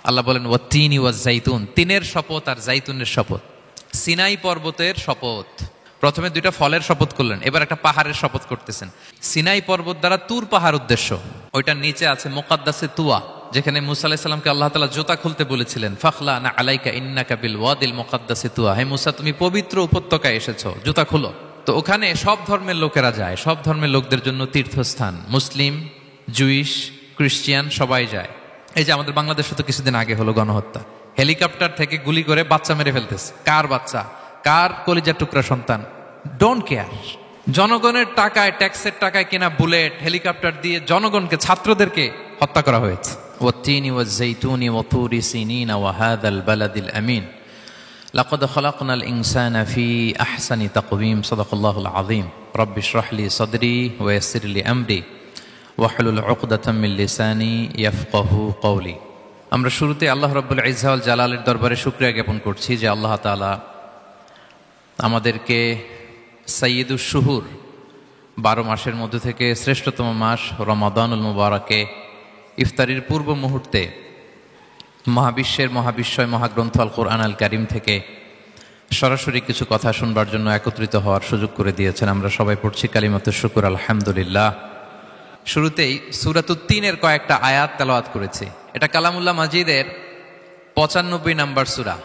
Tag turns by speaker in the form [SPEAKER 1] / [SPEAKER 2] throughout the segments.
[SPEAKER 1] আল্লাহ বলেন ওয়াত্তিনি ওয়াজ-জাইতুন, তিনের শপথ আর জাইতুনের শপথ। সিনাই পর্বতের শপথ। প্রথমে দুইটা ফলের শপথ করলেন, এবার একটা পাহাড়ের শপথ করতেছেন। সিনাই পর্বত দ্বারা তুর পাহাড় উদ্দেশ্য। ওইটার নিচে আছে মুকাদ্দাসে তুয়া, যেখানে মুসা আলাইহিস সালামকে আল্লাহ তাআলা জুতা খুলতে বলেছিলেন, ফাখলা না আলাইকা ইন্নাকা বিল ওয়াদিল মুকাদ্দাসে তুয়া, হে মুসা তুমি পবিত্র উপত্যকায় এসেছো, জুতা খুলো। তো ওখানে সব ধর্মের লোকেরা যায়, সব ধর্মের লোকদের জন্য তীর্থস্থান। মুসলিম, জুইশ, খ্রিস্টিয়ান সবাই যায়। এই যে আমাদের বাংলাদেশে তো কিছুদিন আগে হলো গণহত্যা, হেলিকপ্টার থেকে গুলি করে বাচ্চা মেরে ফেলতেছে। কার বাচ্চা, কার কলিজার টুকরা সন্তান, ডোন্ট কেয়ার। জনগণের টাকায়, ট্যাক্সের টাকায় কেনা বুলেট, হেলিকপ্টার দিয়ে জনগণকে, ছাত্রদেরকে হত্যা করা হয়েছে। ওয়াত্তিনি ওয়াজ-জাইতুনি ওয়া তুরি সিনিনা ওয়া হাযাল বালাদিল আমিন লাকাদ খালাকনাল ইনসানা ফি আহসানি তাকওয়িম সাদাকাল্লাহুল আযীম রব্বি ইশরাহ লি সাদরি ওয়া ইয়াসসির লি আমরি ওয়াহলুল উকদাতাম মিন লিসানি ইয়াফকাহু কওলি। আমরা শুরুতে আল্লাহ রাব্বুল ইজ্জা ওয়াল জালালের দরবারে শুকরিয়া জ্ঞাপন করছি যে আল্লাহ তাআলা আমাদেরকে সাইয়্যিদুশ শুহুর 12 মাসের মধ্যে থেকে শ্রেষ্ঠতম মাস রমাদানুল মুবারাকে ইফতারির পূর্ব মুহূর্তে মহাবিশ্বের মহাবিশ্বয় মহাগ্রন্থ আল কোরআন আল কারীম থেকে সরাসরি কিছু কথা শুনবার জন্য একত্রিত হওয়ার সুযোগ করে দিয়েছেন। আমরা সবাই পড়ছি কালিমাতুশ শুকর আলহামদুলিল্লাহ। শুরুতেই সূরাতুত তিনের কয়েকটা আয়াত তেলাওয়াত করেছি। এটা কালামুল্লাহ মাজিদের 95 নম্বর সূরা।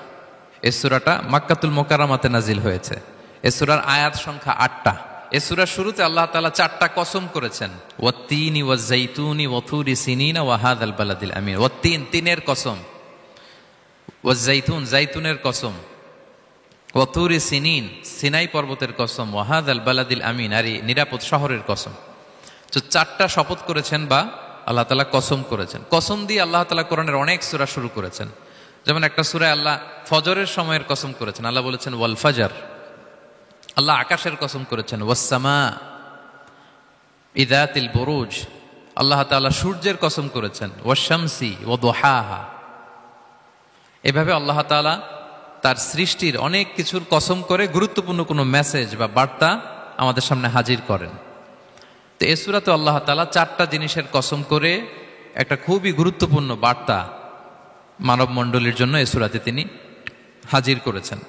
[SPEAKER 1] এই সূরাটা মক্কাতুল মুকাররমাতে নাজিল হয়েছে। এই সূরার আয়াত সংখ্যা 8টা। এই সূরার শুরুতে আল্লাহ তাআলা 4টা কসম করেছেন, ওয়াত্তিনি ওয়াজ-জাইতুনি ওয়া তুরি সিনিনা ওয়া হাযাল বালাদিল আমিন। ওয়াত্তিন, তিনের কসম, ওয়াজ-জাইতুন, জাইতুনের কসম, ওয়া তুরি সিনিন, সিনাই পর্বতের কসম, ওয়া হাযাল বালাদিল আমিন, আর এই নিরাপদ শহরের কসম। তো 4টা শপথ করেছেন বা আল্লাহ তাআলা কসম করেছেন। কসম দিয়ে আল্লাহ তাআলা কোরআনের অনেক সূরা শুরু করেছেন। যেমন একটা সূরায় আল্লাহ ফজরের সময়ের কসম করেছেন, আল্লাহ বলেছেন ওয়াল ফাজর। আল্লাহ আকাশের কসম করেছেন ওয়াস সামা ইযাতিল বুরুজ। আল্লাহ তাআলা সূর্যের কসম করেছেন ওয়াশ শামসি ওয়া দুহাহা। এভাবে আল্লাহ তাআলা তার সৃষ্টির অনেক কিছুর কসম করে গুরুত্বপূর্ণ কোনো মেসেজ বা বার্তা আমাদের সামনে হাজির করেন। তো এই সূরাতে আল্লাহ তাআলা 4টা জিনিসের কসম করে একটা খুবই গুরুত্বপূর্ণ বার্তা মানব মণ্ডলীর জন্য এই সূরাতে তিনি হাজির করেছেন।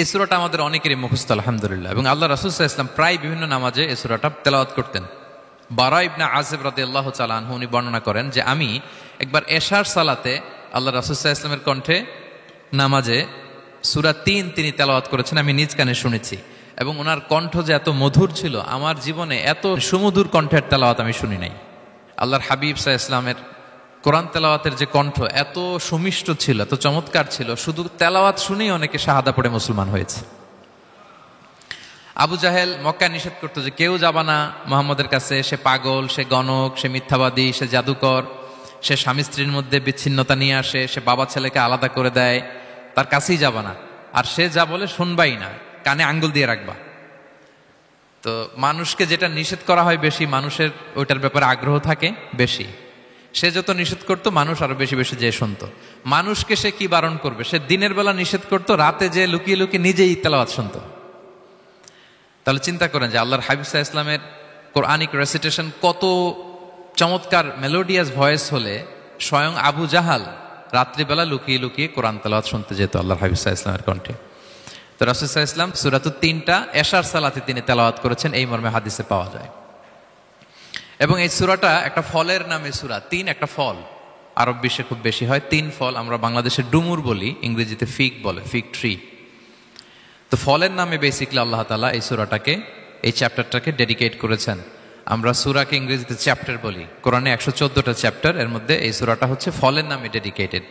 [SPEAKER 1] এই সূরাটা আমাদের অনেকেরই মুখস্থ আলহামদুলিল্লাহ, এবং আল্লাহ রাসূল সাল্লাল্লাহু আলাইহি ওয়াসাল্লাম প্রায় বিভিন্ন নামাজে এই সূরাটা তেলাওয়াত করতেন। বারা ইবনে আযিব রাদিয়াল্লাহু তাআলা আনহু উনি বর্ণনা করেন যে আমি একবার এশার সালাতে আল্লাহ রাসূল সাল্লাল্লাহু আলাইহি ওয়াসাল্লামের কণ্ঠে নামাজে সূরা 3 তিনি তেলাওয়াত করেছেন, আমি নিজ কানে শুনেছি। এবং ওনার কণ্ঠ যে এত মধুর ছিল, আমার জীবনে এত সুমধুর কণ্ঠের তেলাওয়াত আমি শুনি নাই। আল্লাহর হাবিব সাল্লাল্লাহু আলাইহি ওয়াসাল্লামের কোরআন তেলাওয়াতের যে কণ্ঠ এত সুমিষ্ট ছিল, এত চমৎকার ছিল, শুধু তেলাওয়াত শুনেই অনেকে শাহাদা পড়ে মুসলমান হয়েছে। আবু জাহেল মক্কায় নিষেধ করতো যে কেউ যাবা না মুহাম্মদের কাছে, সে পাগল, সে গণক, সে মিথ্যাবাদী, সে জাদুকর, সে স্বামী স্ত্রীর মধ্যে বিচ্ছিন্নতা নিয়ে আসে, সে বাবা ছেলেকে আলাদা করে দেয়, তার কাছেই যাবা না। আর সে যা বলে শুনবাই না, কানে আঙ্গুল দিয়ে রাখবা। তো মানুষকে যেটা নিষেধ করা হয় বেশি, মানুষের ওইটার ব্যাপারে আগ্রহ থাকে বেশি। সে যত নিষেধ করতো মানুষ আরো বেশি বেশি যে শুনতো। মানুষকে সে কি বারণ করবে, সে দিনের বেলা নিষেধ করতো, রাতে যে লুকিয়ে লুকিয়ে নিজেই তেলাওয়াত শুনতো। তাহলে চিন্তা করেন যে আল্লাহর হাবিব সাল্লাল্লাহু আলাইহি ওয়াসাল্লামের কোরআনিক রেসিটেশন কত চমৎকার মেলোডিয়াস ভয়েস হলে স্বয়ং আবু জাহাল রাত্রিবেলা লুকিয়ে লুকিয়ে কোরআন তেলাওয়াত শুনতে যেত আল্লাহর হাবিব সাল্লাল্লাহু আলাইহি ওয়াসাল্লামের কণ্ঠে। তো রাসূল সাল্লাল্লাহু আলাইহি ওয়াসাল্লাম সূরাতুত 3টা এশার সালাতে তিনি তেলাওয়াত করেছেন, এই মর্মে হাদিসে পাওয়া যায়। এবং এই সূরাটা একটা ফলের নামে সূরা। 3 একটা ফল, আরব বিশ্বে খুব বেশি হয় 3 ফল। আমরা বাংলাদেশে ডুমুর বলি, ইংরেজিতে ফিগ বলে, ফিগ ট্রি। তো ফলের নামে বেসিক্যালি আল্লাহ তাআলা এই সূরাটাকে, এই চ্যাপ্টারটাকে ডেডিকেট করেছেন। আমরা সূরাকে ইংরেজিতে চ্যাপ্টার বলি। কোরআনে 114টা চ্যাপ্টার, এর মধ্যে এই সূরাটা হচ্ছে ফলের নামে ডেডিকেটেড।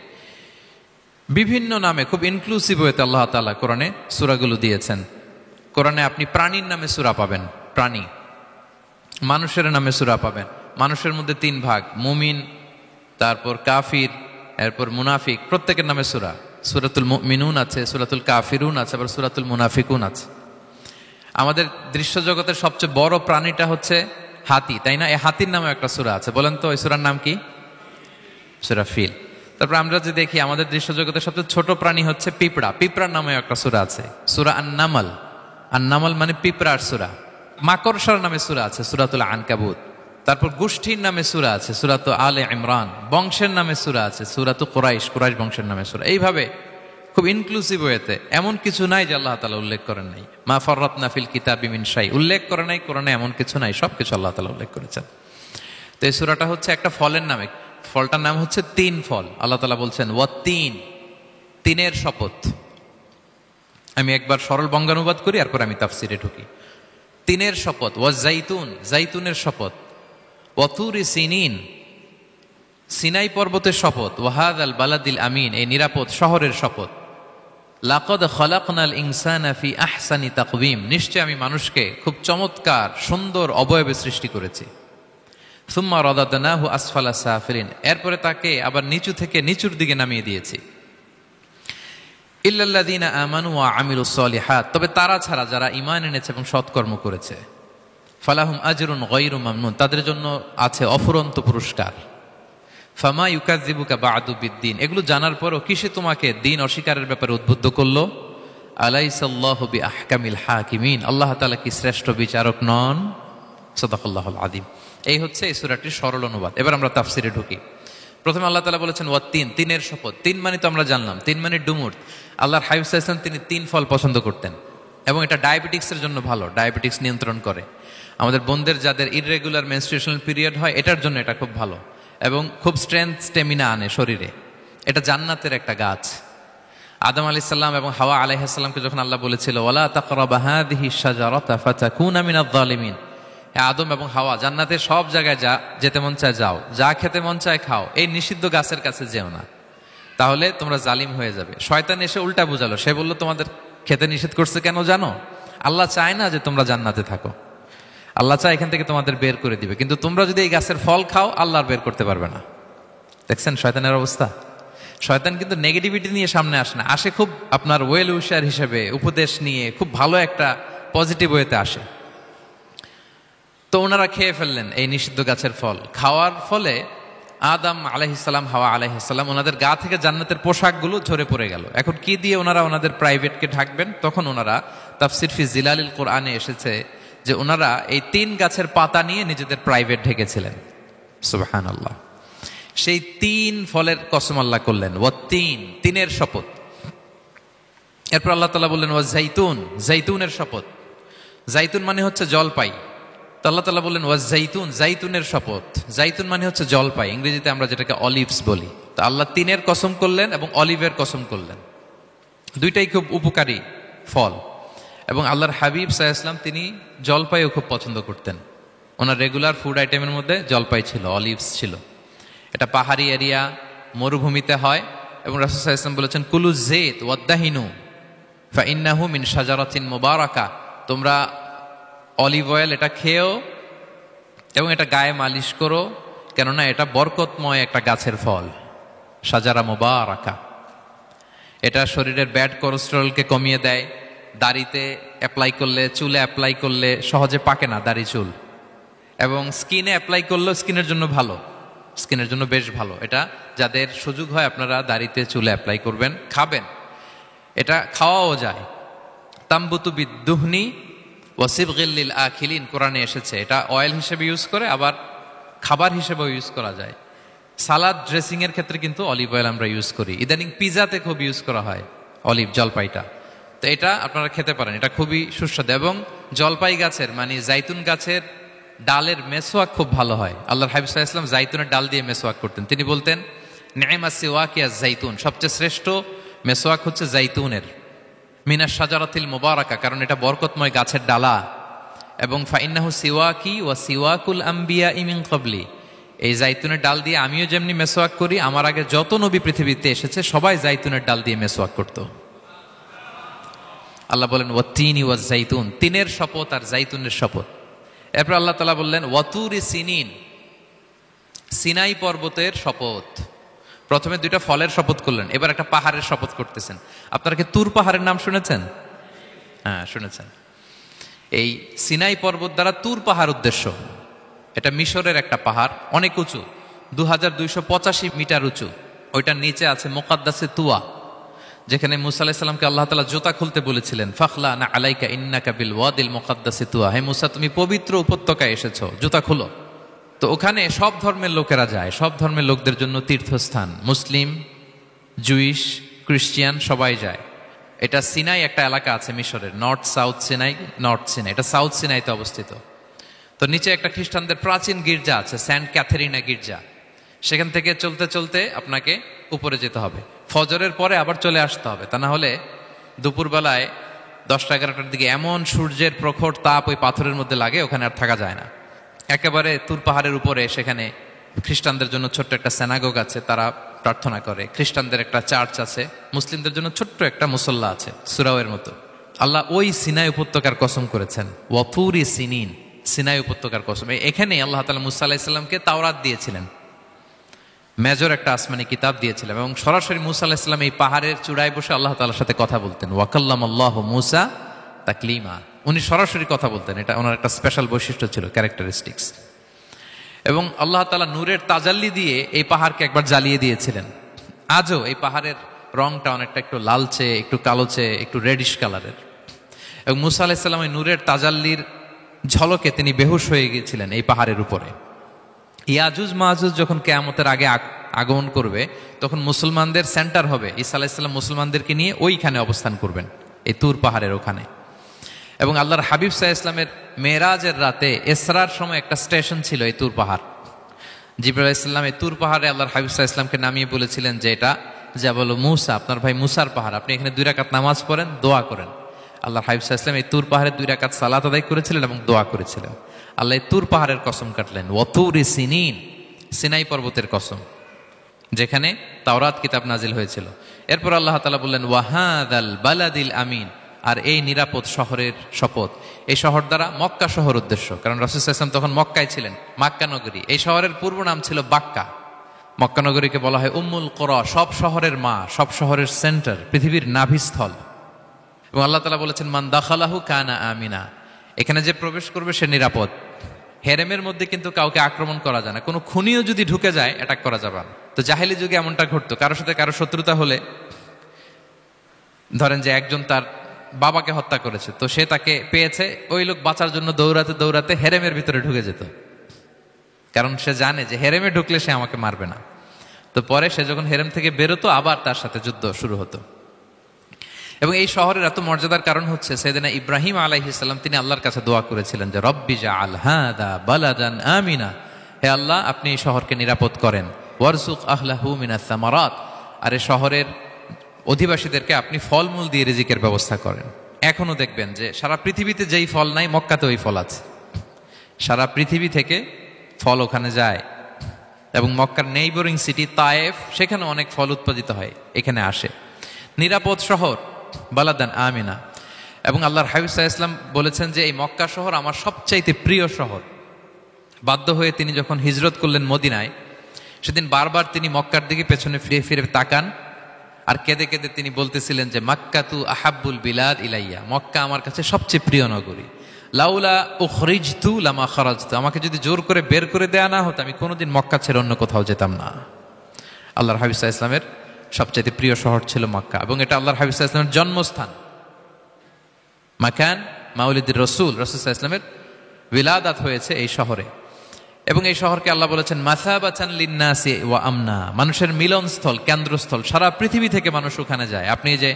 [SPEAKER 1] বিভিন্ন নামে খুব ইনক্লুসিভ হয়েতে আল্লাহ তাআলা কোরআনে সূরাগুলো দিয়েছেন। কোরআনে আপনি প্রাণীর নামে সূরা পাবেন, প্রাণী। মানুষের নামে সূরা পাবেন। মানুষের মধ্যে 3 ভাগ, মুমিন, তারপর কাফির, এরপর মুনাফিক। প্রত্যেকের নামে সূরা। সূরাতুল মুমিনুন আছে, সূরাতুল কাফিরুন আছে, আবার সূরাতুল মুনাফিকুন আছে। আমাদের দৃশ্য জগতের সবচেয়ে বড় প্রাণীটা হচ্ছে হাতি, তাই না? এই হাতির নামে একটা সূরা আছে। বলেন তো ওই সূরার নাম কি? সূরা ফিল। তারপর আমরা যে দেখি আমাদের দৃশ্য জগতের সবচেয়ে ছোট প্রাণী হচ্ছে পিঁপড়া। পিঁপড়ার নামে একটা সূরা আছে, সূরা আন-নামল। আন-নামল মানে পিঁপড়ার সূরা। মাকড়সার নামে সূরা আছে, সূরাতুল আনকাবুত। তারপর গোষ্ঠীর নামে সূরা আছে, সূরাত আলে ইমরান। বংশের নামে সূরা আছে, সূরাত কুরাইশ, কুরাইশ বংশের নামে সূরা। এইভাবে খুব ইনক্লুসিভ ওয়েতে এমন কিছু নাই যে আল্লাহ তাআলা উল্লেখ করেন নাই। মা ফাররাতনা ফিল কিতাবি মিন শাই, উল্লেখ করে নাই কোরআনে এমন কিছু নাই, সবকিছু আল্লাহ তাআলা উল্লেখ করেছেন। তো এই সূরাটা হচ্ছে একটা ফলের নামে, ফলটার নাম হচ্ছে তিন ফল। আল্লাহ তাআলা বলছেন ওয়াত-তিন, তিনের শপথ। আমি একবার সরল বঙ্গানুবাদ করি, এরপর আমি তাফসিরে ঢুকি। তিনের শপথ, ওয়াজ-জাইতুন, জাইতুনের শপথ, ওয়াতুরি সিনিন, সিনাই পর্বতের শপথ, ওয়াহাদাল বালাদিল আমিন, এই নিরাপদ শহরের শপথ। লাকাদ খালাকনাল ইনসানা ফি আহসানি তাকওয়িম, নিশ্চয় আমি মানুষকে খুব চমৎকার সুন্দর অবয়বে সৃষ্টি করেছি। সুম্মা রাদাদনাহু আসফালা সাফিলিন, এরপরে তাকে আবার নিচু থেকে নিচুর দিকে নামিয়ে দিয়েছি। ইল্লাল্লাযীনা আমানু ওয়া আমিলুস সলিহাত, তবে তারা ছাড়া যারা ঈমান এনেছে এবং সৎকর্ম করেছে। ফালাহুম আজরুন গায়রু মামনুন, তাদের জন্য আছে অফুরন্ত পুরস্কার। ফামা ইউকাযযিবুকা বা'দু বিদ্দিন, এগুলো জানার পরও কিসে তোমাকে দিন অস্বীকারের ব্যাপারে উদ্বুদ্ধ করলো? আলাইসাল্লাহু বিআহকামিল হাকিমিন, আল্লাহ তাআলা কি শ্রেষ্ঠ বিচারক নন? সাদাকাল্লাহুল আযীম। এই হচ্ছে এই সূরাটির সরল অনুবাদ। এবার আমরা তাফসিরে ঢুকি। প্রথমে আল্লাহ তাআলা বলেছেন ওয়াত-তিন, তিনের শপথ। তিন মানে তো আমরা জানলাম, তিন মানে ডুমুর। আল্লাহর হাবিব সাল্লাল্লাহু আলাইহি ওয়াসাল্লাম তিনি তিন ফল পছন্দ করতেন এবং এটা ডায়াবেটিক্সের জন্য ভালো, ডায়াবেটিক্স নিয়ন্ত্রণ করে। আমাদের বোনদের যাদের ইররেগুলার মেনস্ট্রুয়েশনাল পিরিয়ড হয়, এটার জন্য এটা খুব ভালো এবং খুব স্ট্রেংথ স্টেমিনা আনে শরীরে। এটা জান্নাতের একটা গাছ। আদম আলাইহিস সালাম এবং হাওয়া আলাইহিস সালামকে যখন আল্লাহ বলেছিল ওয়ালা তাকরাবা হাযিহিশ শাজারাতা ফাতাকুনা মিনায যালিমিন, আদম এবং হাওয়া জান্নাতের সব জায়গায় যেতে মন চায় যাও, যা খেতে মন চায় খাও, এই নিষিদ্ধ গাছের কাছে যেও না, তাহলে তোমরা জালিম হয়ে যাবে। শয়তান এসে উল্টা বুঝালো, সে বলল তোমাদের খেতে নিষেধ করছে কেন জানো? আল্লাহ চায় না যে তোমরা জান্নাতে থাকো, আল্লাহ চায় এখান থেকে তোমাদের বের করে দিবে, কিন্তু তোমরা যদি এই গাছের ফল খাও আল্লাহ বের করতে পারবে না। দেখছেন শয়তানের অবস্থা? শয়তান কিন্তু নেগেটিভিটি নিয়ে সামনে আসে না, আসে খুব আপনার ওয়েল উইশার হিসেবে, উপদেশ নিয়ে, খুব ভালো একটা পজিটিভ ওয়েতে আসে। তো ওনারা খেয়ে ফেললেন এই নিষিদ্ধ গাছের ফল। খাওয়ার ফলে আদম আলাইহিস সালাম, হাওয়া আলাইহিস সালাম, ওনাদের গা থেকে জান্নাতের পোশাকগুলো ঝরে পড়ে গেল। এখন কি দিয়ে ওনারা ওনাদের প্রাইভেটকে ঢাকবেন? তখন ওনারা তাফসির ফি জিলালিল কোরআনে এসেছে যে ওনারা এই তিন গাছের পাতা নিয়ে নিজেদের প্রাইভেট ঢেকেছিলেন। সুবহানাল্লাহ। সেই তিন ফলের কসম আল্লাহ করলেন, ওয়াত-তিন, তিনের শপথ। এরপর আল্লাহ তাআলা বললেন ওয়াজ-জাইতুন, জাইতুনের শপথ। জাইতুন মানে হচ্ছে জলপাই। তো আল্লাহ তাআলা বললেন ওয়াজ-জাইতুন, জাইতুনের শপথ। জাইতুন মানে হচ্ছে জলপাই, ইংরেজিতে আমরা যেটাকে অলিভস বলি। তো আল্লাহ তিনের কসম করলেন এবং অলিভের কসম করলেন। দুইটাই খুব উপকারী ফল এবং আল্লাহর হাবিব সাল্লাল্লাহু আলাইহি ওয়াসাল্লাম তিনি জলপাইও খুব পছন্দ করতেন। ওনার রেগুলার ফুড আইটেমের মধ্যে জলপাই ছিল, অলিভস ছিল। এটা পাহাড়ি এরিয়া, মরুভূমিতে হয় এবং রাসূল সাল্লাল্লাহু আলাইহি ওয়াসাল্লাম বলেছেন কুলু যাইত ওয়াদ-দাহিনু ফাইন্নাহু মিন শাজারাতিন মুবারাকা, তোমরা অলিভ অয়েল এটা খেও এবং এটা গায়ে মালিশ করো, কেননা এটা বরকতময় একটা গাছের ফল, শাজারা মুবারাকা। এটা শরীরের ব্যাড কোলেস্টেরলকে কমিয়ে দেয়। দাড়িতে অ্যাপ্লাই করলে, চুলে অ্যাপ্লাই করলে সহজে পাকে না দাড়ি চুল, এবং স্কিনে অ্যাপ্লাই করলেও স্কিনের জন্য ভালো, স্কিনের জন্য বেশ ভালো। এটা যাদের সুযোগ হয় আপনারা দাড়িতে চুলে অ্যাপ্লাই করবেন, খাবেন। এটা খাওয়াও যায়। তাম্বুতু বিদ্দুহনি ওয়াসিবগিল লিল আখিলিন, কোরআনে এসেছে। এটা অয়েল হিসেবে ইউজ করে, আবার খাবার হিসেবেও ইউজ করা যায়। সালাদ ড্রেসিং এর ক্ষেত্রে কিন্তু অলিভ অয়েল আমরা ইউজ করি। ইদানিং পিজাতে খুব ইউজ করা হয় অলিভ, জলপাইটা। তো এটা আপনারা খেতে পারেন, এটা খুবই সুস্বাদু। এবং জলপাই গাছের মানে জাইতুন গাছের ডালের মেসওয়াক খুব ভালো হয়। আল্লাহর হাবিব সাল্লাল্লাহু আলাইহি ওয়াসাল্লাম জাইতুনের ডাল দিয়ে মেসওয়াক করতেন। তিনি বলতেন নি'মাস সিওয়াকিয়া জাইতুন, সবচেয়ে শ্রেষ্ঠ মেসওয়াক হচ্ছে জাইতুনের, মিনাশ শাজারাতিল মুবারাকা, কারণ এটা বরকতময় গাছের ডালা। এবং ফাইন্নাহু সিওয়াকি ওয়া সিওয়াকুল আম্বিয়া মিন ক্বাবলি, এই জাইতুনের ডাল দিয়ে আমিও যেমনি মেসওয়াক করি, আমার আগে যত নবী পৃথিবীতে এসেছে সবাই জাইতুনের ডাল দিয়ে মেসওয়াক করত। আল্লাহ বলেন ওয়াত-তিনি ওয়াজ-জাইতুন, তিনের শপথ আর জাইতুনের শপথ। এরপর আল্লাহ তাআলা বললেন ওয়াতুরি সিনিন, সিনাই পর্বতের শপথ। প্রথমে দুইটা ফলের শপথ করলেন, এবার একটা পাহাড়ের শপথ করতেছেন। আপনারা কি তুর পাহাড়ের নাম শুনেছেন? হ্যাঁ শুনেছেন। এই সিনাই পর্বত দ্বারা তুর পাহাড় উদ্দেশ্য। এটা মিশরের একটা পাহাড়, অনেক উঁচু, 2285 মিটার উঁচু। ওইটার নিচে আছে মুকাদ্দাসে তুয়া, যেখানে মুসা আলাইহিস সালামকে আল্লাহ তাআলা জুতা খুলতে বলেছিলেন, ফাখলা না আলাইকা ইন্নাকা বিল ওয়াদিল মুকাদ্দাসি তুয়া, হে মুসা তুমি পবিত্র উপত্যকায় এসেছো, জুতা খুলো। তো ওখানে সব ধর্মের লোকেরা যায়, সব ধর্মের লোকদের জন্য তীর্থস্থান, মুসলিম, জুইশ, ক্রিশ্চিয়ান সবাই যায়। এটা সিনাই একটা এলাকা আছে মিশরের, north south Sinai, north Sinai, এটা সাউথ সিনাইতে অবস্থিত। তো নিচে একটা খ্রিস্টানদের প্রাচীন গির্জা আছে, সেন্ট ক্যাথেরিনা গির্জা। সেখান থেকে চলতে চলতে আপনাকে উপরে যেতে হবে, ফজরের পরে আবার চলে আসতে হবে, তা না হলে দুপুরবেলায় 10টা-11টার দিকে এমন সূর্যের প্রখর তাপ ওই পাথরের মধ্যে লাগে, ওখানে আর থাকা যায় না। একেবারে তুর পাহাড়ের উপরে সেখানে খ্রিস্টানদের জন্য ছোট্ট একটা সেনাগোগ আছে, তারা প্রার্থনা করে। খ্রিস্টানদের একটা চার্চ আছে, মুসলিমদের জন্য ছোট্ট একটা মুসল্লা আছে সুরাওয়ের মতো। আল্লাহ ওই সিনাই উপত্যকার কসম করেছেন, ওয়াতুরি সিনিন, সিনাই উপত্যকার কসম। এখানে আল্লাহ তাআলা মুসা আলাইহিস সালামকে তাওরাত দিয়েছিলেন, মেজর একটা আসমানি কিতাব দিয়েছিলেন, এবং সরাসরি মুসা আলাইহিস সালাম এই পাহাড়ের চূড়ায় বসে আল্লাহ তাআলার সাথে কথা বলতেন। ওয়াকাল্লামাল্লাহু মুসা তাকলিমা, উনি সরাসরি কথা বলতেন, এটা ওনার একটা স্পেশাল বৈশিষ্ট্য ছিল, ক্যারেক্টারিস্টিক্স। এবং আল্লাহ তাআলা নূরের তাজাল্লি দিয়ে এই পাহাড়কে একবার জ্বালিয়ে দিয়েছিলেন। আজও এই পাহাড়ের রংটা অনেকটা একটু লালচে, একটু কালোচে, একটু রেডিশ কালারের। এবং মুসা আলাইহিস সালাম এই নূরের তাজাল্লির ঝলকে তিনি বেহুশ হয়ে গিয়েছিলেন এই পাহাড়ের উপরে। ইয়াজুজ মাহুজ যখন কিয়ামতের আগে আগমন করবে, তখন মুসলমানদের সেন্টার হবে। ঈসা আলাইহিস সালাম মুসলমানদেরকে নিয়ে ওইখানে অবস্থান করবেন, এই তুর পাহাড়ের ওখানে। এবং আল্লাহর হাবিব সাল্লাল্লাহু আলাইহি ওয়াসাল্লামের মেরাজের রাতে ইসরার সময় একটা স্টেশন ছিল এই তুর পাহাড়। জিবরাইল আলাইহিস সালাম এই তুর পাহাড়ে আল্লাহর হাবিব সাল্লাল্লাহু আলাইহি ওয়াসাল্লামকে নামিয়ে বলেছিলেন যে এটা জাবাল মুসা, আপনার ভাই মুসার পাহাড়, আপনি এখানে 2 রাকাত নামাজ পড়েন, দোয়া করেন। আল্লাহর হাবিব সাল্লাল্লাহু আলাইহি ওয়াসাল্লাম এই তুর পাহাড়ে 2 রাকাত সালাত আদায় করেছিলেন এবং দোয়া করেছিলেন। আল্লাহ এই তুর পাহাড়ের কসম কাটলেন, ওয়াতুরি সিনিন, সিনাই পর্বতের কসম, যেখানে তাওরাত কিতাব নাজিল হয়েছিল। এরপর আল্লাহ তাআলা বললেন, ওয়াহাদাল বালাদিল আমিন, আর এই নিরাপদ শহরের শপথ। এই শহর দ্বারা মক্কা শহর উদ্দেশ্য, কারণ রাসূল সাল্লাল্লাহু আলাইহি ওয়াসাল্লাম তখন মক্কায় ছিলেন, মক্কা নগরী। এই শহরের পূর্ব নাম ছিল বাক্কা। মক্কা নগরীকে বলা হয় উম্মুল কুরা, সব শহরের মা, সব শহরের সেন্টার, পৃথিবীর নাভিস্থল। এবং আল্লাহ তাআলা বলেছেন, মান দাখালাহু কানা আমিনা, এখানে যে প্রবেশ করবে সে নিরাপদ। হেরেমের মধ্যে কিন্তু কাউকে আক্রমণ করা যায় না, কোনো খুনিও যদি ঢুকে যায় অ্যাটাক করা যাবে না। তো জাহেলি যুগে এমনটা ঘটতো, কারোর সাথে কারো শত্রুতা হলে, ধরেন যে একজন তার বাবাকে হত্যা করেছে, তো সে তাকে পেয়েছে, ওই লোক বাঁচার জন্য দৌড়াতে দৌড়াতে হেরেমের ভিতরে ঢুকে যেত, কারণ সে জানে যে হেরেমে ঢুকলে সে আমাকে মারবে না। তো পরে সে যখন হেরেম থেকে বেরোতো, আবার তার সাথে যুদ্ধ শুরু হতো। এবং এই শহরের এত মর্যাদার কারণ হচ্ছে, সাইয়েদনা ইব্রাহিম আলাইহিস সালাম তিনি আল্লাহর কাছে দোয়া করেছিলেন যে রব্বি জাআল হাদা বালাদান আমিনা, হে আল্লাহ আপনি এই শহরকে নিরাপদ করেন, ওয়ারযুক আহলাহু মিনাস সামারাত, আর এই শহরের অধিবাসীদেরকে আপনি ফলমূল দিয়ে রিজিকের ব্যবস্থা করেন। এখনো দেখবেন যে সারা পৃথিবীতে যেই ফল নাই, মক্কাতে ওই ফল আছে। সারা পৃথিবী থেকে ফল ওখানে যায়, এবং মক্কার নেইবরিং সিটি তায়েফ, সেখানে অনেক ফল উৎপাদিত হয়, এখানে আসে। নিরাপদ শহর, বালাদান আমিনা। এবং আল্লাহর হাবিব সাল্লাল্লাহু আলাইহি ওয়াসাল্লাম বলেছেন যে এই মক্কা শহর আমার সবচাইতে প্রিয় শহর। বাধ্য হয়ে তিনি যখন হিজরত করলেন মদিনায়, সেদিন বারবার তিনি মক্কার দিকে পেছনে ফিরে ফিরে তাকান, আর কেঁদে কেঁদে তিনি বলতেছিলেন যে মাক্কাতু আহাব্বুল বিলাদ ইলাইয়া, মক্কা আমার কাছে সবচেয়ে প্রিয় নগরী। লাউলা উখরিজতু লামা খারাজতু, আমাকে যদি জোর করে বের করে দেয়া না হতো, আমি কোনোদিন মক্কা ছেড়ে অন্য কোথাও যেতাম না। আল্লাহর হাবিব সাল্লাল্লাহু আলাইহি ওয়াসাল্লামের সবচেয়ে প্রিয় শহর ছিল মক্কা, এবং এটা আল্লাহর হাবিব সাল্লাল্লাহু আলাইহি ওয়াসাল্লামের জন্মস্থান, মাকান মাউলিদির রাসূল। রাসূল সাল্লাল্লাহু আলাইহি ওয়াসাল্লামের বিলাদাত হয়েছে এই শহরে। এবং এই শহরকে আল্লাহ বলেছেন মাসাবাতান লিন্নাসি ওয়া আমনা, মানুষের মিলনস্থল, কেন্দ্রস্থল, সারা পৃথিবী থেকে মানুষ ওখানে যায়। আপনি যে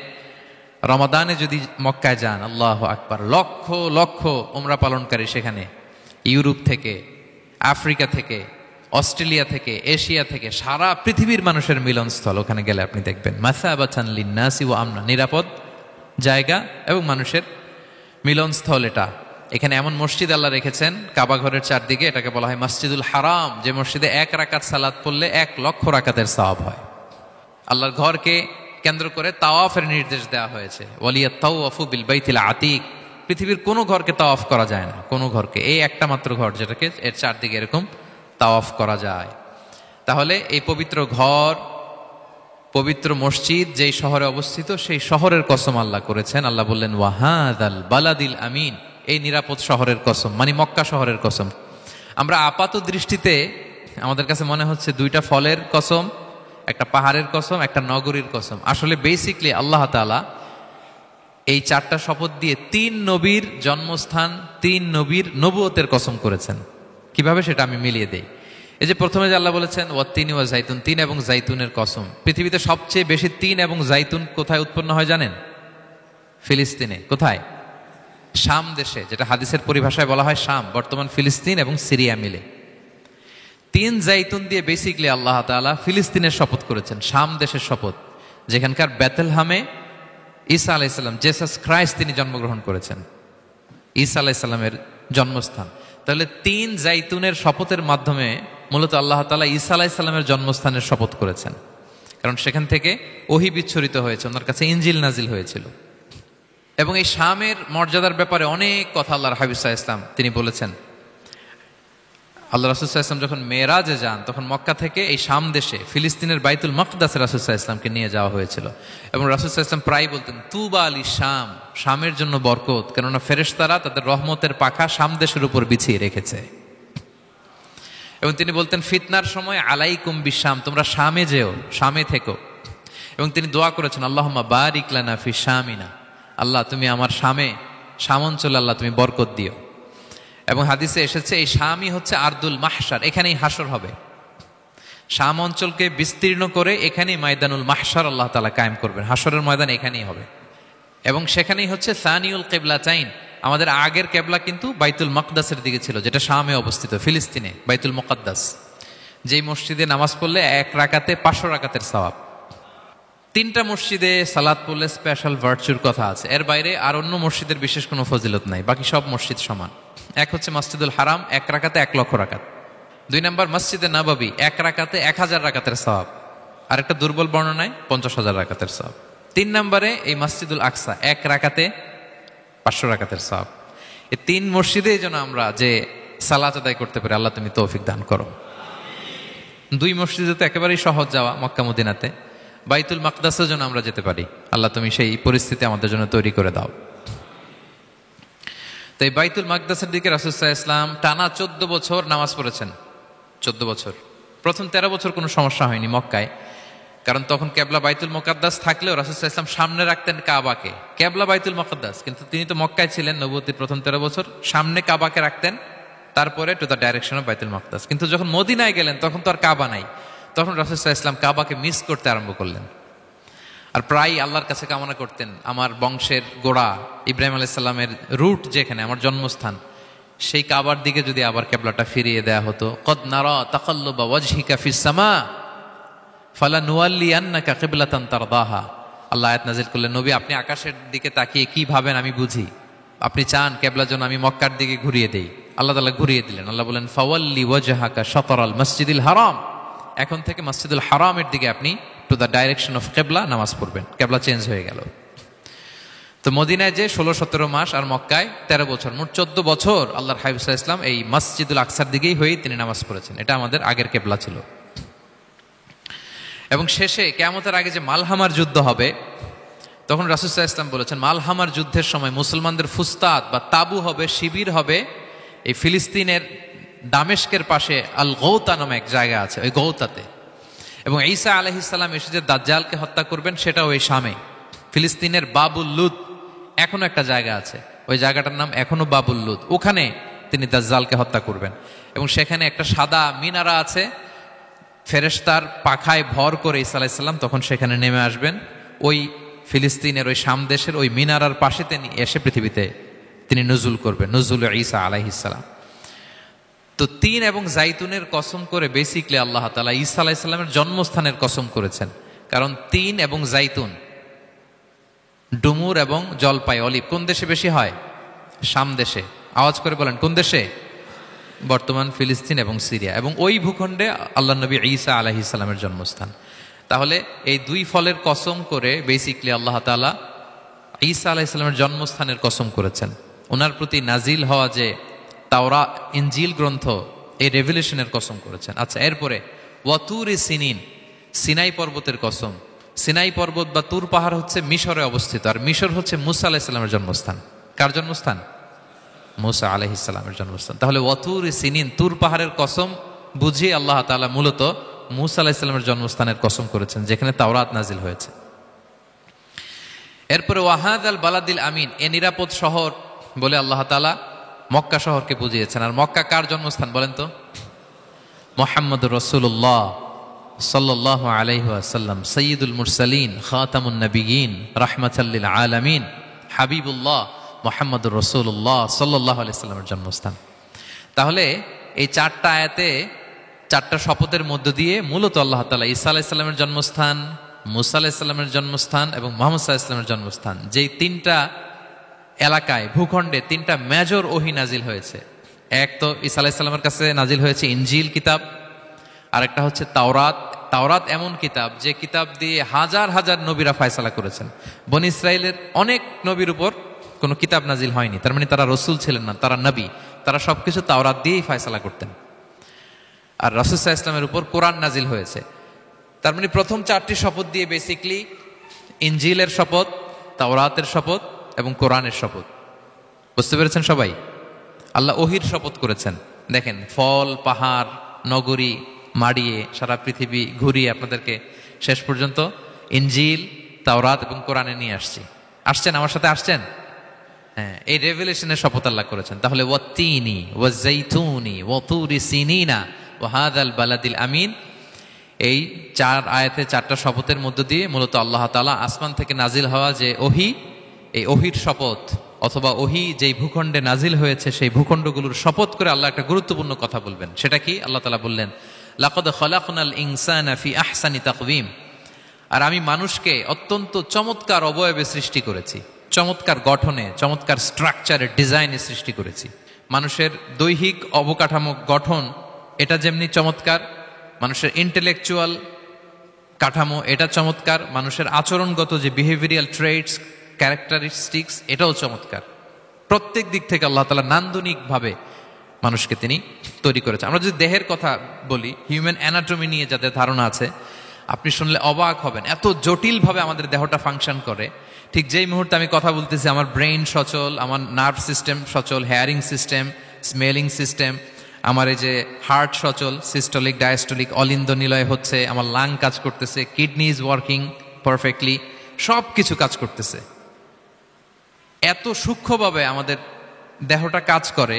[SPEAKER 1] রমাদানে যদি মক্কায় যান, আল্লাহু আকবার, লক্ষ লক্ষ উমরা পালনকারী সেখানে, ইউরোপ থেকে, আফ্রিকা থেকে, অস্ট্রেলিয়া থেকে, এশিয়া থেকে, সারা পৃথিবীর মানুষের মিলনস্থল। ওখানে গেলে আপনি দেখবেন মাসাবাতান লিন্নাসি ওয়া আমনা, নিরাপদ জায়গা এবং মানুষের মিলনস্থল। এটা এখানে এমন মসজিদ আল্লাহ রেখেছেন কাবা ঘরের চারদিকে, এটাকে বলা হয় মসজিদুল হারাম, যে মসজিদে 1 রাকাত সালাত পড়লে 1 লক্ষ রাকাতের সওয়াব হয়। আল্লাহর ঘরকে কেন্দ্র করে তাওয়াফের নির্দেশ দেওয়া হয়েছে, ওয়ালিয়াত তাওয়াফু বিল বাইতিল আতিক। পৃথিবীর কোনো ঘরকে তাওয়াফ করা যায় না, কোনো ঘরকে, এই একটা মাত্র ঘর যেটাকে এর চারদিকে এরকম তাওয়াফ করা যায়। তাহলে এই পবিত্র ঘর, পবিত্র মসজিদ যেই শহরে অবস্থিত, সেই শহরের কসম আল্লাহ করেছেন। আল্লাহ বললেন ওয়াহাদাল বালাদিল আমিন, এই নিরাপদ শহরের কসম, মানে মক্কা শহরের কসম। আমরা আপাত দৃষ্টিতে আমাদের কাছে মনে হচ্ছে 2টা ফলের কসম, একটা পাহাড়ের কসম, একটা নগরীর কসম। আসলে বেসিকলি আল্লাহ তাআলা এই 4টা শপথ দিয়ে 3 নবীর জন্মস্থান, 3 নবীর নবুয়তের কসম করেছেন। কিভাবে সেটা আমি মিলিয়ে দেই। এই যে প্রথমে যে আল্লাহ বলেছেন ওয়াত্তিনি ওয়া জাইতুন, তিন এবং জাইতুনের কসম। পৃথিবীতে সবচেয়ে বেশি তিন এবং জাইতুন কোথায় উৎপন্ন হয় জানেন? ফিলিস্তিনে। কোথায়? শাম দেশে, যেটা হাদিসের পরিভাষায় বলা হয় শাম, বর্তমান ফিলিস্তিন এবং সিরিয়া মিলে। তিন জাইতুন দিয়ে বেসিকলি আল্লাহ তাআলা ফিলিস্তিনের শপথ করেছেন, শাম দেশের শপথ, যেখানকার বেথলহামে ঈসা আলাইহিসসালাম, জেসাস ক্রাইস্ট, তিনি জন্মগ্রহণ করেছেন, ঈসা আলাইহিসসালামের জন্মস্থান। তাহলে তিন জাইতুনের শপথের মাধ্যমে মূলত আল্লাহ তাআলা ঈসা আলাইহিসসালামের জন্মস্থানের শপথ করেছেন, কারণ সেখান থেকে ওহী বিচ্ছুরিত হয়েছে, ওনার কাছে ইনজিল নাজিল হয়েছিল। এবং এই শামের মর্যাদার ব্যাপারে অনেক কথা আল্লাহর হাবিব সাল্লাল্লাহু আলাইহি ওয়াসাল্লাম তিনি বলেছেন। আল্লাহ রাসূল সাল্লাল্লাহু আলাইহি ওয়াসাল্লাম যখন মেরাজে যান, তখন মক্কা থেকে এই শাম দেশে ফিলিস্তিনের বাইতুল মাকদাসে রাসূল সাল্লাল্লাহু আলাইহি ওয়াসাল্লামকে নিয়ে যাওয়া হয়েছিল। এবং রাসূল সাল্লাল্লাহু আলাইহি ওয়াসাল্লাম প্রায় বলতেন তুবা আলি শাম, শামের জন্য বরকত, কেননা ফেরেশতারা তাদের রহমতের পাখা শাম দেশের উপর বিছিয়ে রেখেছে। এবং তিনি বলতেন ফিতনার সময় আলাইকুম বিশাম, তোমরা শামে যেও, শামে থেকো। এবং তিনি দোয়া করেছেন আল্লাহুম্মা বারিক লানা ফি শামিনা, আল্লাহ তুমি আমার শাম অঞ্চলে আল্লাহ তুমি বরকত দিও। এবং হাদিসে এসেছে এই শামই হচ্ছে আরদুল মাহশার, এখানেই হাসর হবে। শাম অঞ্চলকে বিস্তীর্ণ করে এখানেই ময়দানুল মাহশার আল্লাহ তাআলা কায়েম করবেন, হাসরের ময়দান এখানেই হবে। এবং সেখানেই হচ্ছে সানিউল কিবলাতাইন, আমাদের আগের কেবলা কিন্তু বাইতুল মাকদাসের দিকে ছিল, যেটা শামে অবস্থিত, ফিলিস্তিনে বাইতুল মুকাদ্দাস, যেই মসজিদে নামাজ পড়লে এক রাকাতে 500 রাকাতের সওয়াব। 3টা মসজিদে সালাত পড়লে স্পেশাল ভার্চুর কথা আছে, এর বাইরে আর অন্য মসজিদের বিশেষ কোনো ফজিলত নাই, বাকি সব মসজিদ সমান। এক হচ্ছে মসজিদুল হারাম, 1 রাকাতে 1 লক্ষ রাকাত। 2 নম্বর মসজিদে নববী, 1 রাকাতে 1000 রাকাতের সওয়াব, আর একটা দুর্বল বর্ণনায় 50,000 রাকাতের সওয়াব। 3 নম্বরে এই মসজিদুল আকসা, 1 রাকাতে 500 রাকাতের সওয়াব। এই 3 মসজিদেই যেন আমরা যে সালাত আদায় করতে পারি, আল্লাহ তুমি তৌফিক দান করো। 2 মসজিদে তো একেবারেই সহজ যাওয়া, মক্কা মদিনাতে। বাইতুল মাকদাসের জন্য আমরা যেতে পারি, আল্লাহ তুমি সেই পরিস্থিতি আমাদের জন্য তৈরি করে দাও। তো এই বাইতুল মাকদাসের দিকে রাসূল সাল্লাল্লাহু আলাইহি ওয়াসাল্লাম টানা 14 বছর নামাজ পড়েছেন। 14 বছর। প্রথম 13 বছর কোনো সমস্যা হয়নি মক্কায়, কারণ তখন কেবলা বাইতুল মুকাদ্দাস থাকলেও রাসূল সাল্লাল্লাহু আলাইহি ওয়াসাল্লাম সামনে রাখতেন কাবাকে। কেবলা বাইতুল মুকাদ্দাস, কিন্তু তিনি তো মক্কায় ছিলেন নবুয়তির প্রথম 13 বছর, সামনে কাবাকে রাখতেন, তারপরে টু দ্য ডাইরেকশন অফ বাইতুল মুকাদ্দাস। কিন্তু যখন মদিনায় গেলেন তখন তো আর কাবা নাই, তখন রাসূল সাল্লাল্লাহু আলাইহি ওয়াসাল্লাম কাবাকে মিস করতে আরম্ভ করলেন। আর প্রায় আল্লাহর কাছে কামনা করতেন, আমার বংশের গোড়া ইব্রাহিম আলাইহিস সালামের রুট যেখানে, আমার জন্মস্থান, সেই কাবার দিকে যদি আবার কেবলাটা ফিরিয়ে দেয়া হতো। কদ নারা তাকাল্লুবা ওয়াজহিকা ফিস সামা ফালানুওয়াল্লিয়ান্নাকা কিবলাতান তারদাহা। আল্লাহ আয়াত নাযিল করলেন, নবী আপনি আকাশের দিকে তাকিয়ে কি ভাবেন আমি বুঝি, আপনি চান কেবলা যেন আমি মক্কার দিকে ঘুরিয়ে দেই। আল্লাহ তাআলা ঘুরিয়ে দিলেন। আল্লাহ বলেন ফাওয়াল্লি ওয়াজহাকা শাতরাল মসজিদিল হারাম, এখন থেকে মসজিদুল হারামের দিকে আপনি টু দ্য ডাইরেকশন অফ কেবলা নামাজ পড়বেন। কেবলা চেঞ্জ হয়ে গেল। তো মদিনায় যে 16-17 মাস আর মক্কায় 13 বছর, মোট 14 বছর আল্লাহর হাবিব সাল্লাল্লাহু আলাইহি ওয়াসাল্লাম এই মসজিদুল আকসার দিকেই হয়েই তিনি নামাজ পড়েছেন। এটা আমাদের আগের কেবলা ছিল। এবং শেষে কিয়ামতের আগে যে মালহামার যুদ্ধ হবে, তখন রাসূল সাল্লাল্লাহু আলাইহি ওয়াসাল্লাম বলেছেন মালহামার যুদ্ধের সময় মুসলমানদের ফুস্তাদ বা তাবু হবে, শিবির হবে এই ফিলিস্তিনের দামেস্কের পাশে আল গৌতা নামে এক জায়গা আছে, ওই গৌতাতে। এবং ঈসা আলাইহিস সালাম এসে যে দাজ্জালকে হত্যা করবেন সেটাও এই শামে। ফিলিস্তিনের বাবুল লুদ এখনো একটা জায়গা আছে, ওই জায়গাটার নাম এখনো বাবুল লুদ, ওখানে তিনি দাজ্জালকে হত্যা করবেন। এবং সেখানে একটা সাদা মিনারা আছে, ফেরেশতার পাখায় ভর করে ঈসা আলাইহিস সালাম তখন সেখানে নেমে আসবেন। ওই ফিলিস্তিনের ওই শাম দেশের ওই মিনারার পাশে তিনি এসে পৃথিবীতে তিনি নুজুল করবেন, নুজুল ঈসা আলাইহিস সালাম। তো 3 এবং জাইতুনের কসম করে বেসিকলি আল্লাহ তাআলা ঈসা আলাইহিস সালামের জন্মস্থানের কসম করেছেন, কারণ 3 এবং জাইতুন, ডুমুর এবং জলপাই, অলিভ কোন দেশে বেশি হয়? শাম দেশে। আওয়াজ করে বলেন কোন দেশে? বর্তমান ফিলিস্তিন এবং সিরিয়া। এবং ওই ভূখণ্ডে আল্লাহ নবী ঈসা আলাইহিস সালামের জন্মস্থান। তাহলে এই 2 ফলের কসম করে বেসিকলি আল্লাহ তাআলা ঈসা আলাইহিস সালামের জন্মস্থানের কসম করেছেন। ওনার প্রতি নাজিল হওয়া যে তাওরাত ইনজিল গ্রন্থ, এই রেভেলেশনের কসম করেছেন। আচ্ছা, এরপরে ওয়াতুরি সিনিন, সিনাই পর্বতের কসম। সিনাই পর্বত বা তুর পাহাড় হচ্ছে মিশরে অবস্থিত, আর মিশর হচ্ছে মুসা আলাইহিস সালামের জন্মস্থান। কার জন্মস্থান? মুসা আলাইহিস সালামের জন্মস্থান। তাহলে ওয়াতুরি সিনিন, তুর পাহাড়ের কসম বুঝিয়ে আল্লাহ তাআলা মূলত মুসা আলাইহিস সালামের জন্মস্থানের কসম করেছেন, যেখানে তাওরাত নাজিল হয়েছে। এরপরে ওয়াহাদাল বালাদিল আমিন, এ নিরাপদ শহর বলে আল্লাহ তাআলা মক্কা শহরকে বুঝিয়েছেন। আর মক্কা কার জন্মস্থান বলেন তো? মুহাম্মদুর রাসূলুল্লাহ সাল্লাল্লাহু আলাইহি ওয়াসাল্লাম, সাইয়্যিদুল মুরসালিন, খাতামুন নবিয়্যিন, রাহমাতাল লিল আলামিন, হাবিবুল্লাহ মুহাম্মদুর রাসূলুল্লাহ সাল্লাল্লাহু আলাইহি ওয়াসাল্লামের জন্মস্থান। তাহলে এই চারটা আয়াতে চারটা শপথের মধ্য দিয়ে মূলত আল্লাহ তাআলা ঈসা আলাইহিস সালামের জন্মস্থান, মুসা আলাইহিস সালামের জন্মস্থান এবং মুহাম্মদ সাল্লাল্লাহু আলাইহি ওয়াসাল্লামের জন্মস্থান, যেই তিনটা এলাকায় ভূখণ্ডে তিনটা মেজর ওহী নাজিল হয়েছে। এক তো ঈসা আলাইহিস সালামের কাছে নাজিল হয়েছে ইনজিল কিতাব, আরেকটা হচ্ছে তাওরাত। তাওরাত এমন কিতাব যে কিতাব দিয়ে হাজার হাজার নবীরা ফয়সালা করেছেন। বনি ইসরাইলের অনেক নবীর উপর কোনো কিতাব নাজিল হয়নি, তার মানে তারা রসুল ছিলেন না, তারা নবী। তারা সবকিছু তাওরাত দিয়েই ফয়সালা করতেন। আর রাসূল সাল্লাল্লাহু আলাইহি ওয়াসাল্লামের উপর কোরআন নাজিল হয়েছে। তার মানে প্রথম চারটি শপথ দিয়ে বেসিকলি ইনজিলের শপথ, তাওরাতের শপথ এবং কোরআনের শপথ। বুঝতে পেরেছেন সবাই? আল্লাহ ওহির শপথ করেছেন। দেখেন, ফল, পাহাড়, নগরী মাড়িয়ে সারা পৃথিবী ঘুরিয়ে আপনাদেরকে শেষ পর্যন্ত ইনজিল, তাওরাত এবং কোরআনে নিয়ে আসছেন আমার সাথে আসছেন। হ্যাঁ, এই রেভেলেশনের শপথ আল্লাহ করেছেন। তাহলে ওয়াত্তিনি ওয়াজাইতুনি ওয়াতুরি সিনিনা ওয়া হাযাল বালাদিল আমিন, এই চার আয়াতে চারটা শপথের মধ্য দিয়ে মূলত আল্লাহ তাআলা আসমান থেকে নাজিল হওয়া যে ওহী, এই ওহীর শপথ অথবা ওহী যেই ভূখণ্ডে নাজিল হয়েছে সেই ভূখণ্ডগুলোর শপথ করে আল্লাহ একটা গুরুত্বপূর্ণ কথা বলবেন। সেটা কি? আল্লাহ তাআলা বললেন, লাকাদ খালাকনাল ইনসানা ফি আহসানি তাকওয়িম, আর আমি মানুষকে অত্যন্ত চমৎকার অবয়বে সৃষ্টি করেছি, চমৎকার গঠনে, চমৎকার স্ট্রাকচারের ডিজাইনে সৃষ্টি করেছি। মানুষের দৈহিক অবকাঠামো গঠন এটা যেমনি চমৎকার, মানুষের ইন্টেলেকচুয়াল কাঠামো এটা চমৎকার, মানুষের আচরণগত যে বিহেভিয়ারাল ট্রেটস, ক্যারেক্টারিস্টিক্স এটাও চমৎকার। প্রত্যেক দিক থেকে আল্লাহ তাআলা নান্দনিকভাবে মানুষকে তিনি তৈরি করেছেন। আমরা যদি দেহের কথা বলি, হিউম্যান অ্যানাটমি নিয়ে যাদের ধারণা আছে, আপনি শুনলে অবাক হবেন এত জটিলভাবে আমাদের দেহটা ফাংশন করে। ঠিক যেই মুহূর্তে আমি কথা বলতেছি আমার ব্রেইন সচল, আমার নার্ভ সিস্টেম সচল, হেয়ারিং সিস্টেম, স্মেলিং সিস্টেম, আমার এই যে হার্ট সচল, সিস্টোলিক ডায়াস্টোলিক অলিন্দ নিলয় হচ্ছে, আমার লাং কাজ করতেছে, কিডনি ইজ ওয়ার্কিং পারফেক্টলি, সব কিছু কাজ করতেছে। এত সূক্ষ্মভাবে আমাদের দেহটা কাজ করে,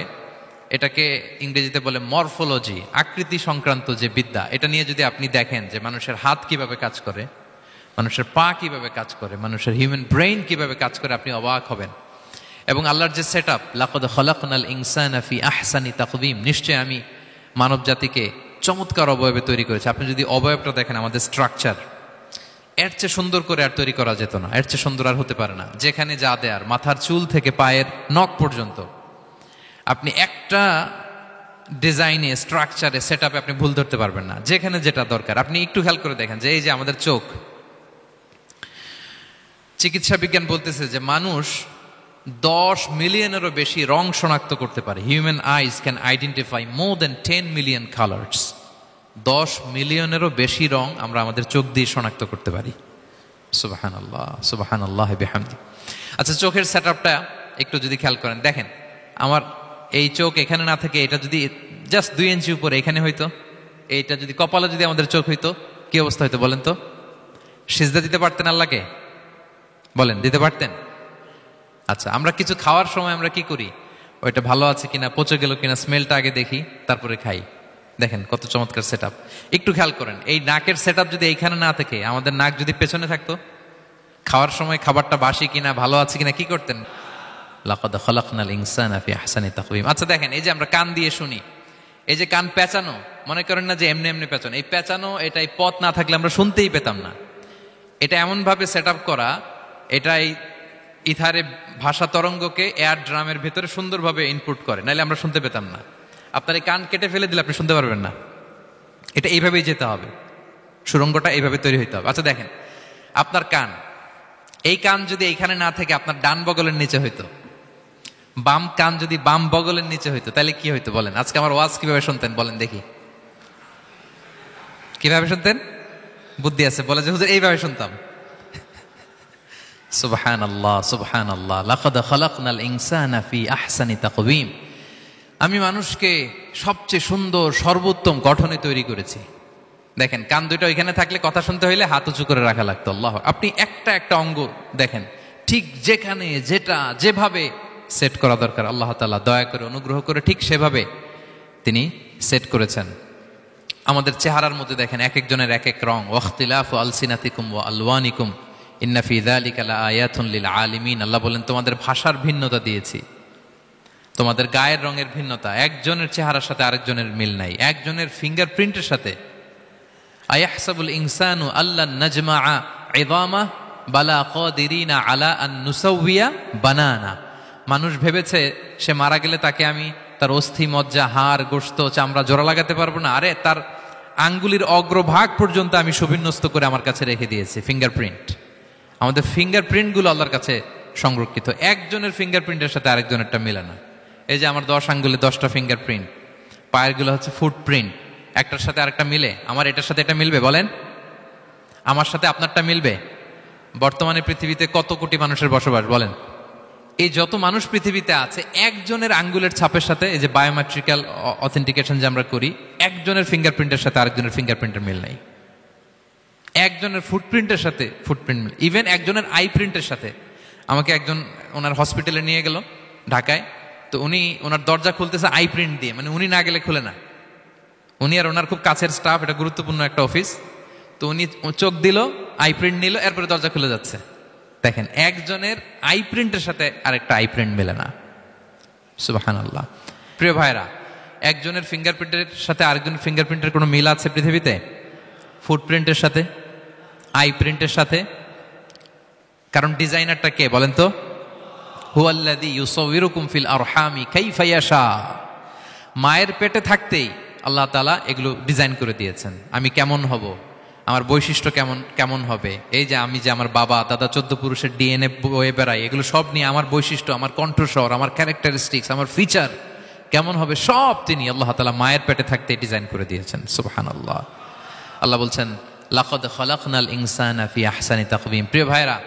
[SPEAKER 1] এটাকে ইংরেজিতে বলে মরফোলজি, আকৃতি সংক্রান্ত যে বিদ্যা। এটা নিয়ে যদি আপনি দেখেন যে মানুষের হাত কিভাবে কাজ করে, মানুষের পা কিভাবে কাজ করে, মানুষের হিউম্যান ব্রেইন কিভাবে কাজ করে, আপনি অবাক হবেন। এবং আল্লাহর যে সেট আপ, লাকাদ খালাকনাল ইনসানা ফি আহসানি তাকওয়িম, নিশ্চয় আমি মানব জাতিকে চমৎকার অবয়বে তৈরি করেছি। আপনি যদি অবয়বটা দেখেন, আমাদের স্ট্রাকচার, এর চেয়ে সুন্দর করে আর তৈরি করা যেত না, এর চেয়ে সুন্দর আর হতে পারে না। যেখানে যা দেয়ার, মাথার চুল থেকে পায়ের নখ পর্যন্ত, আপনি একটা ডিজাইনে, স্ট্রাকচারে, সেট আপে আপনি ভুল ধরতে পারবেন না। যেখানে যেটা দরকার, আপনি একটু খেয়াল করে দেখেন যে এই যে আমাদের চোখ, চিকিৎসা বিজ্ঞান বলতেছে যে মানুষ 10 মিলিয়নেরও বেশি রং শনাক্ত করতে পারে। Human eyes can identify more than 10 million colours. 10 মিলিয়নেরও বেশি রং আমরা আমাদের চোখ দিয়ে শনাক্ত করতে পারি। সুবহানাল্লাহ, সুবহানাল্লাহ বিহামদি। আচ্ছা, চোখের সেট আপটা একটু যদি খেয়াল করেন, দেখেন আমার এই চোখ এখানে না থেকে এটা যদি জাস্ট 2 ইঞ্চি উপরে এখানে হইতো, এইটা যদি কপালে যদি আমাদের চোখ হইতো, কি অবস্থা হইতো বলেন তো? সিজদা দিতে পারতেন আল্লাহকে? বলেন, দিতে পারতেন? আচ্ছা, আমরা কিছু খাওয়ার সময় আমরা কি করি? ওইটা ভালো আছে কিনা, পচে গেল কিনা, স্মেলটা আগে দেখি, তারপরে খাই। দেখেন কত চমৎকার সেট আপ। একটু খেয়াল করেন, এই নাকের সেট আপ যদি এইখানে না থাকে, আমাদের নাক যদি পেছনে থাকতো, খাওয়ার সময় খাবারটা বাসি কিনা, ভালো আছে কিনা কি করতেন? লাকাদ খালাকনাল ইনসানা ফি আহসানি তাকওয়িম। আচ্ছা দেখেন, এই যে আমরা কান দিয়ে শুনি, এই যে কান পেঁচানো, মনে করেন না যে এমনি এমনি পেঁচানো, এই পেঁচানো, এটাই পথ না থাকলে আমরা শুনতেই পেতাম না। এটা এমনভাবে সেট আপ করা, এটাই ইথারে ভাষা তরঙ্গকে এয়ার ড্রামের ভেতরে সুন্দরভাবে ইনপুট করে, নাহলে আমরা শুনতে পেতাম না। আপনার এই কান কেটে ফেলে দিলে আপনি শুনতে পারবেন না। এটা এইভাবেই যেতে হবে, সুরঙ্গটা এইভাবে তৈরি হইতে হবে। আচ্ছা দেখেন, আপনার কান, এই কান যদি এইখানে না থেকে আপনার ডান বগলের নিচে হইতো, বাম কান যদি বাম বগলের নিচে হইতো, তাহলে কি হইতো বলেন? আজকে আমার ওয়াজ কিভাবে শুনতেন বলেন দেখি? কিভাবে শুনতেন? বুদ্ধি আছে বলে যে হুজুর এইভাবে শুনতাম। সুবহানাল্লাহ, সুবহানাল্লাহ। লাকাদ খালাকনাল ইনসানা ফি আহসানি তাকওয়িম, আমি মানুষকে সবচেয়ে সুন্দর সর্বোত্তম গঠনে তৈরি করেছি। দেখেন, কান দুটো ওইখানে থাকলে কথা শুনতে হইলে হাত উঁচু করে রাখা লাগতো। আল্লাহ, আপনি একটা একটা অঙ্গ দেখেন, ঠিক যেখানে যেটা যেভাবে সেট করা দরকার, আল্লাহ তাআলা দয়া করে অনুগ্রহ করে ঠিক সেভাবে তিনি সেট করেছেন। আমাদের চেহারার মধ্যে দেখেন এক একজনের এক এক রং, ওয়াখতিলাফু আলসিনাতিকুম ওয়া আলওয়ানিকুম ইন্না ফি যালিকা লাআয়াতুন লিল আলিমিন। আল্লাহ বলেন তোমাদের ভাষার ভিন্নতা দিয়েছি, তোমাদের গায়ের রঙের ভিন্নতা, একজনের চেহারার সাথে আরেকজনের মিল নাই, একজনের ফিঙ্গারপ্রিন্টের সাথে। আয়াহসাবুল ইনসানু আল্লান নাজমাআ ইযামা বালা কাদিরিনা আলা আন নুসাউইয়া বানানা। মানুষ ভেবেছে সে মারা গেলে তাকে আমি তার অস্থি মজ্জা হাড় গোশত চামড়া জোড়া লাগাতে পারবো না। আরে তার আঙ্গুলির অগ্রভাগ পর্যন্ত আমি সুবিন্যস্ত করে আমার কাছে রেখে দিয়েছি ফিঙ্গারপ্রিন্ট। আমাদের ফিঙ্গারপ্রিন্টগুলো আল্লাহর কাছে সংরক্ষিত, একজনের ফিঙ্গারপ্রিন্টের সাথে আরেকজনেরটা মিলে না। এই যে আমার 10 আঙ্গুলে 10টা ফিঙ্গারপ্রিন্ট, পায়েরগুলো হচ্ছে ফুটপ্রিন্ট, একটার সাথে আরেকটা মিলে। আমার এটার সাথে এটা মিলবে বলেন? আমার সাথে আপনারটা মিলবে? বর্তমানে পৃথিবীতে কত কোটি মানুষের বসবাস বলেন? এই যত মানুষ পৃথিবীতে আছে একজনের আঙ্গুলের ছাপের সাথে, এই যে বায়োমেট্রিক্যাল অথেন্টিকেশন যে আমরা করি, একজনের ফিঙ্গারপ্রিন্টের সাথে আরেকজনের ফিঙ্গারপ্রিন্টের মিল নাই। একজনের ফুটপ্রিন্টের সাথে ফুটপ্রিন্ট মিল, ইভেন একজনের আই প্রিন্টের সাথে। আমাকে একজন ওনার হসপিটালে নিয়ে গেল ঢাকায়, তো উনি ওনার দরজা খুলতেছে আই প্রিন্ট দিয়ে, মানে উনি না গেলে খুলে না। উনি আর ওনার খুব কাছের স্টাফ, এটা গুরুত্বপূর্ণ একটা অফিস, তো উনি চোখ দিল, আই প্রিন্ট নিল, এরপরে দরজা খুলে যাচ্ছে। দেখেন একজনের আই প্রিন্টের সাথে আরেকটা আই প্রিন্ট মেলে না। সুবহানাল্লাহ। প্রিয় ভাইরা, একজনের ফিঙ্গারপ্রিন্টের সাথে আরেকজনের ফিঙ্গারপ্রিন্টের কোনো মিল আছে পৃথিবীতে? ফুটপ্রিন্টের সাথে, আই প্রিন্টের সাথে? কারণ ডিজাইনারটা কে বলেন তো? হুয়াল্লাযী ইউসাউবিরুকুম ফিল আরহামি কাইফা ইয়াশা। মায়ের পেটে থাকতেই আল্লাহ তাআলা এগুলো ডিজাইন করে দিয়েছেন, আমি কেমন হব, আমার বৈশিষ্ট্য কেমন কেমন হবে। এই যে আমি যে আমার বাবা দাদা 14 পুরুষের ডিএনএ বয়ে বেড়াই, এগুলো সব নিয়ে আমার বৈশিষ্ট্য, আমার কণ্ঠস্বর, আমার ক্যারেক্টারিস্টিক্স, আমার ফিচার কেমন হবে, সব তিনি আল্লাহ তাআলা মায়ের পেটে থাকতেই ডিজাইন করে দিয়েছেন। সুবহানাল্লাহ। আল্লাহ বলছেন লাকাদ খালাকনাল ইনসানা ফি আহসানি তাকওয়িম। প্রিয় ভাইরা,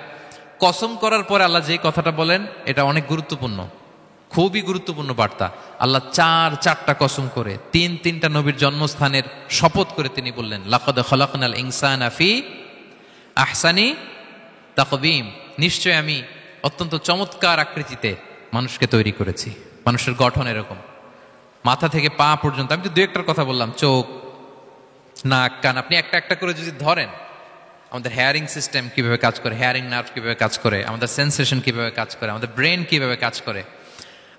[SPEAKER 1] কসম করার পরে আল্লাহ যে কথাটা বলেন এটা অনেক গুরুত্বপূর্ণ, খুবই গুরুত্বপূর্ণ বার্তা। আল্লাহ চারটা কসম করে, তিনটা নবীর জন্মস্থানের শপথ করে তিনি বললেন লাকাদ খালাকনাল ইনসানা ফি আহসানি তাকওয়িম। নিশ্চয় আমি অত্যন্ত চমৎকার আকৃতিতে মানুষকে তৈরি করেছি। মানুষের গঠন এরকম, মাথা থেকে পা পর্যন্ত। আমি তো দু একটার কথা বললাম, চোখ, নাক, কান, আপনি একটা একটা করে যদি ধরেন, আমাদের হেয়ারিং সিস্টেম কিভাবে কাজ করে, হেয়ারিং নার্ভ কিভাবে কাজ করে, আমাদের সেন্সেশন কিভাবে কাজ করে, আমাদের ব্রেন কিভাবে কাজ করে।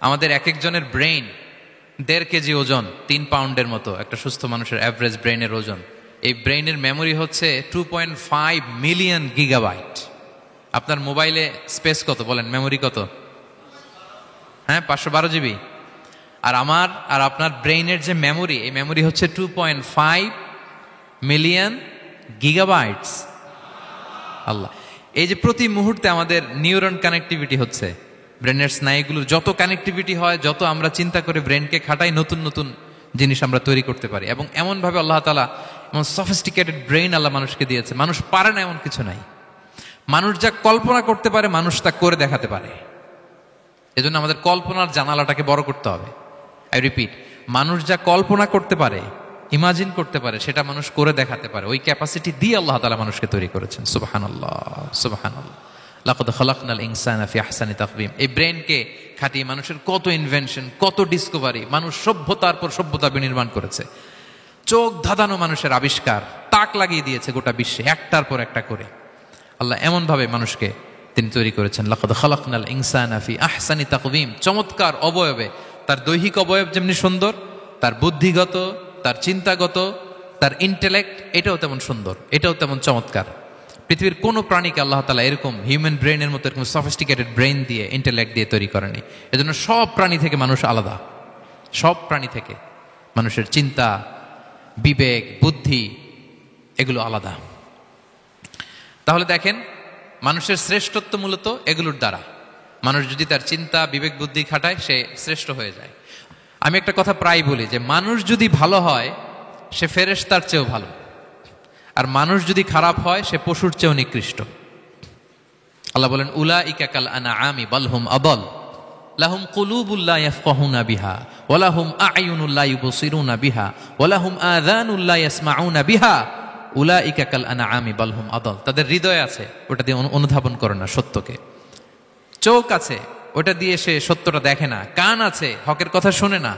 [SPEAKER 1] আমাদের এক একজনের ব্রেন 1.5 কেজি ওজন, 3 পাউন্ডের মতো একটা সুস্থ মানুষের অ্যাভারেজ ব্রেনের ওজন। এই ব্রেনের মেমোরি হচ্ছে 2.5 মিলিয়ন গিগাবাইট। আপনার মোবাইলে স্পেস কত বলেন, মেমোরি কত? হ্যাঁ, 512 জিবি। আর আমার আর আপনার ব্রেইনের যে মেমোরি, এই মেমোরি হচ্ছে 2.5 মিলিয়ন গিগাবাইটস। আল্লাহ, এই যে প্রতি মুহূর্তে আমাদের নিউরন কানেক্টিভিটি হচ্ছে, ব্রেনের স্নায়ুগুলোর যত কানেক্টিভিটি হয়, যত আমরা চিন্তা করে ব্রেনকে খাটাই, নতুন নতুন জিনিস আমরা তৈরি করতে পারি। এবং এমনভাবে আল্লাহ তাআলা এমন সফিস্টিকেটেড ব্রেইন আল্লাহ মানুষকে দিয়েছে, মানুষ পারে না এমন কিছু নাই। মানুষ যা কল্পনা করতে পারে মানুষ তা করে দেখাতে পারে। এজন্য আমাদের কল্পনার জানালাটাকে বড় করতে হবে। আই রিপিট, মানুষ যা কল্পনা করতে পারে, ইমাজিন করতে পারে, সেটা মানুষ করে দেখাতে পারে। ওই ক্যাপাসিটি দিয়ে আল্লাহ তাআলা মানুষকে তৈরি করেছেন। সুবহানাল্লাহ, সুবহানাল্লাহ। লাকাদ খালাকনাল ইনসানা ফি আহসানি তাকওয়িম। এই ব্রেনকে খাটিয়ে মানুষের কত ইনভেনশন, কত ডিসকভারি, মানুষ সভ্যতার পর সভ্যতা বিনির্মাণ করেছে। চোখ ধাঁধানো মানুষের আবিষ্কার, তাক লাগিয়ে দিয়েছে গোটা বিশ্বে একটার পর একটা করে। আল্লাহ এমনভাবে মানুষকে তিনি তৈরি করেছেন। লাকাদ খালাকনাল ইনসানা ফি আহসানি তাকওয়িম। চমৎকার অবয়বে, তার দৈহিক অবয়ব যেমনি সুন্দর, তার বুদ্ধিগত, তার চিন্তাগত, তার ইন্টেলেক্ট, এটাও তেমন সুন্দর, এটাও তেমন চমৎকার। পৃথিবীর কোনো প্রাণীকে আল্লাহ তাআলা এরকম হিউম্যান ব্রেনের মতো এরকম সফিস্টিকেটেড ব্রেন দিয়ে, ইন্টেলেক্ট দিয়ে তৈরি করেনি। এজন্য সব প্রাণী থেকে মানুষ আলাদা। সব প্রাণী থেকে মানুষের চিন্তা, বিবেক, বুদ্ধি এগুলো আলাদা। তাহলে দেখেন, মানুষের শ্রেষ্ঠত্ব মূলত এগুলোর দ্বারা। মানুষ যদি তার চিন্তা, বিবেক, বুদ্ধি খাটায়, সে শ্রেষ্ঠ হয়ে যায়। আমি একটা কথা প্রায় বলি যে মানুষ যদি ভালো হয় সে ফেরেশতার চেয়েও ভালো, আর মানুষ যদি খারাপ হয় সে পশুর চেয়েও নিকৃষ্ট। আল্লাহ বলেন উলাইকা কাল আনআমি বাল হুম আদাল লাহুম কুলুবুল লা ইয়াফকাহুনা বিহা ওয়া লাহুম আ'য়ুনুল লা ইউবসিরুনা বিহা ওয়া লাহুম আযানুল লা ইয়াসমাউনা বিহা উলাইকা কাল আনআমি বাল হুম আদাল। তাদের হৃদয় আছে, ওটা দিয়ে অনুধাবন করে না সত্যকে। চোখ আছে, ওটা দিয়ে সে সত্যটা দেখে না, কান আছে হকের কথা শোনে না।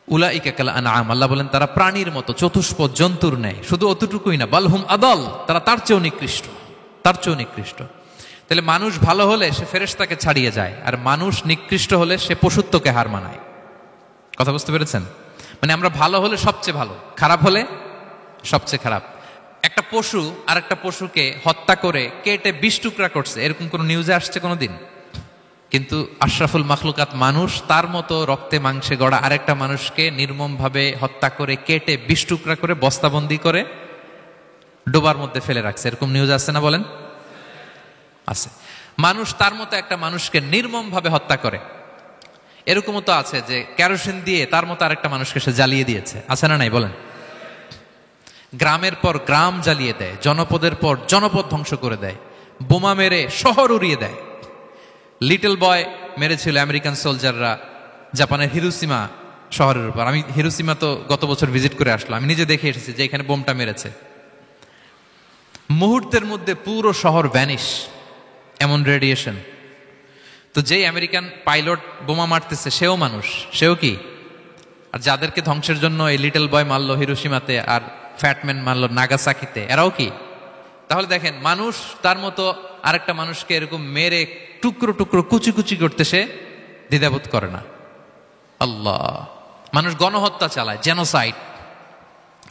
[SPEAKER 1] উলাইকা কাল আনআম, আল্লাহ বলেন তারা প্রাণীর মতো, চতুষ্পদ জন্তুর ন্যায়। শুধু অতটুকুই না, বালহুম আদল, তারা তার চেয়েও নিকৃষ্ট, তার চেয়েও নিকৃষ্ট। তাহলে মানুষ ভালো হলে সে ফেরেশতাকে ছাড়িয়ে যায়, আর মানুষ নিকৃষ্ট হলে সে পশুত্বকে হার মানায়। কথা বুঝতে পেরেছেন? মানে আমরা ভালো হলে সবচেয়ে ভালো, খারাপ হলে সবচেয়ে খারাপ। একটা পশু আর একটা পশুকে হত্যা করে কেটে 20 টুকরা করছে, এরকম কোন নিউজে আসছে কোনোদিন? কিন্তু আশরাফুল মাখলুকাত মানুষ তার মতো রক্তে মাংসে গড়া আরেকটা মানুষকে নির্মমভাবে হত্যা করে কেটে 20 টুকরা করে বস্তাবন্দি করে ডোবার মধ্যে ফেলে রাখছে, এরকম নিউজ আছে না বলেন? আছে। মানুষ তার মতো একটা মানুষকে নির্মমভাবে হত্যা করে, এরকমও তো আছে যে কেরোসিন দিয়ে তার মতো আরেকটা মানুষকে সে জ্বালিয়ে দিয়েছে, আছে না নাই বলেন? গ্রামের পর গ্রাম জ্বালিয়ে দেয়, জনপদের পর জনপদ ধ্বংস করে দেয়, বোমা মেরে শহর উড়িয়ে দেয়। লিটল বয় মেরেছিল আমেরিকান সোলজাররা জাপানের হিরোশিমা শহরের উপর। আমি হিরোশিমা তো গত বছর ভিজিট করে আসলাম, আমি নিজে দেখে এসেছি যে এখানে বোমটা মেরেছে। মুহূর্তের মধ্যে পুরো শহর ভ্যানিশ, এমন রেডিয়েশন। তো যেই আমেরিকান পাইলট বোমা মারতেছে সেও মানুষ, সেও কি? আর যাদেরকে ধ্বংসের জন্য এই লিটল বয় মারলো হিরোশিমাতে আর ফ্যাটম্যান মারলো নাগাসাকিতে, এরাও কি? তাহলে দেখেন, মানুষ তার মতো আরেকটা মানুষকে এরকম মেরে টুকরো টুকরো কুচি কুচি করতে সে দ্বিধাবোধ করে না। আল্লাহ, মানুষ গণহত্যা চালায়, জেনোসাইড।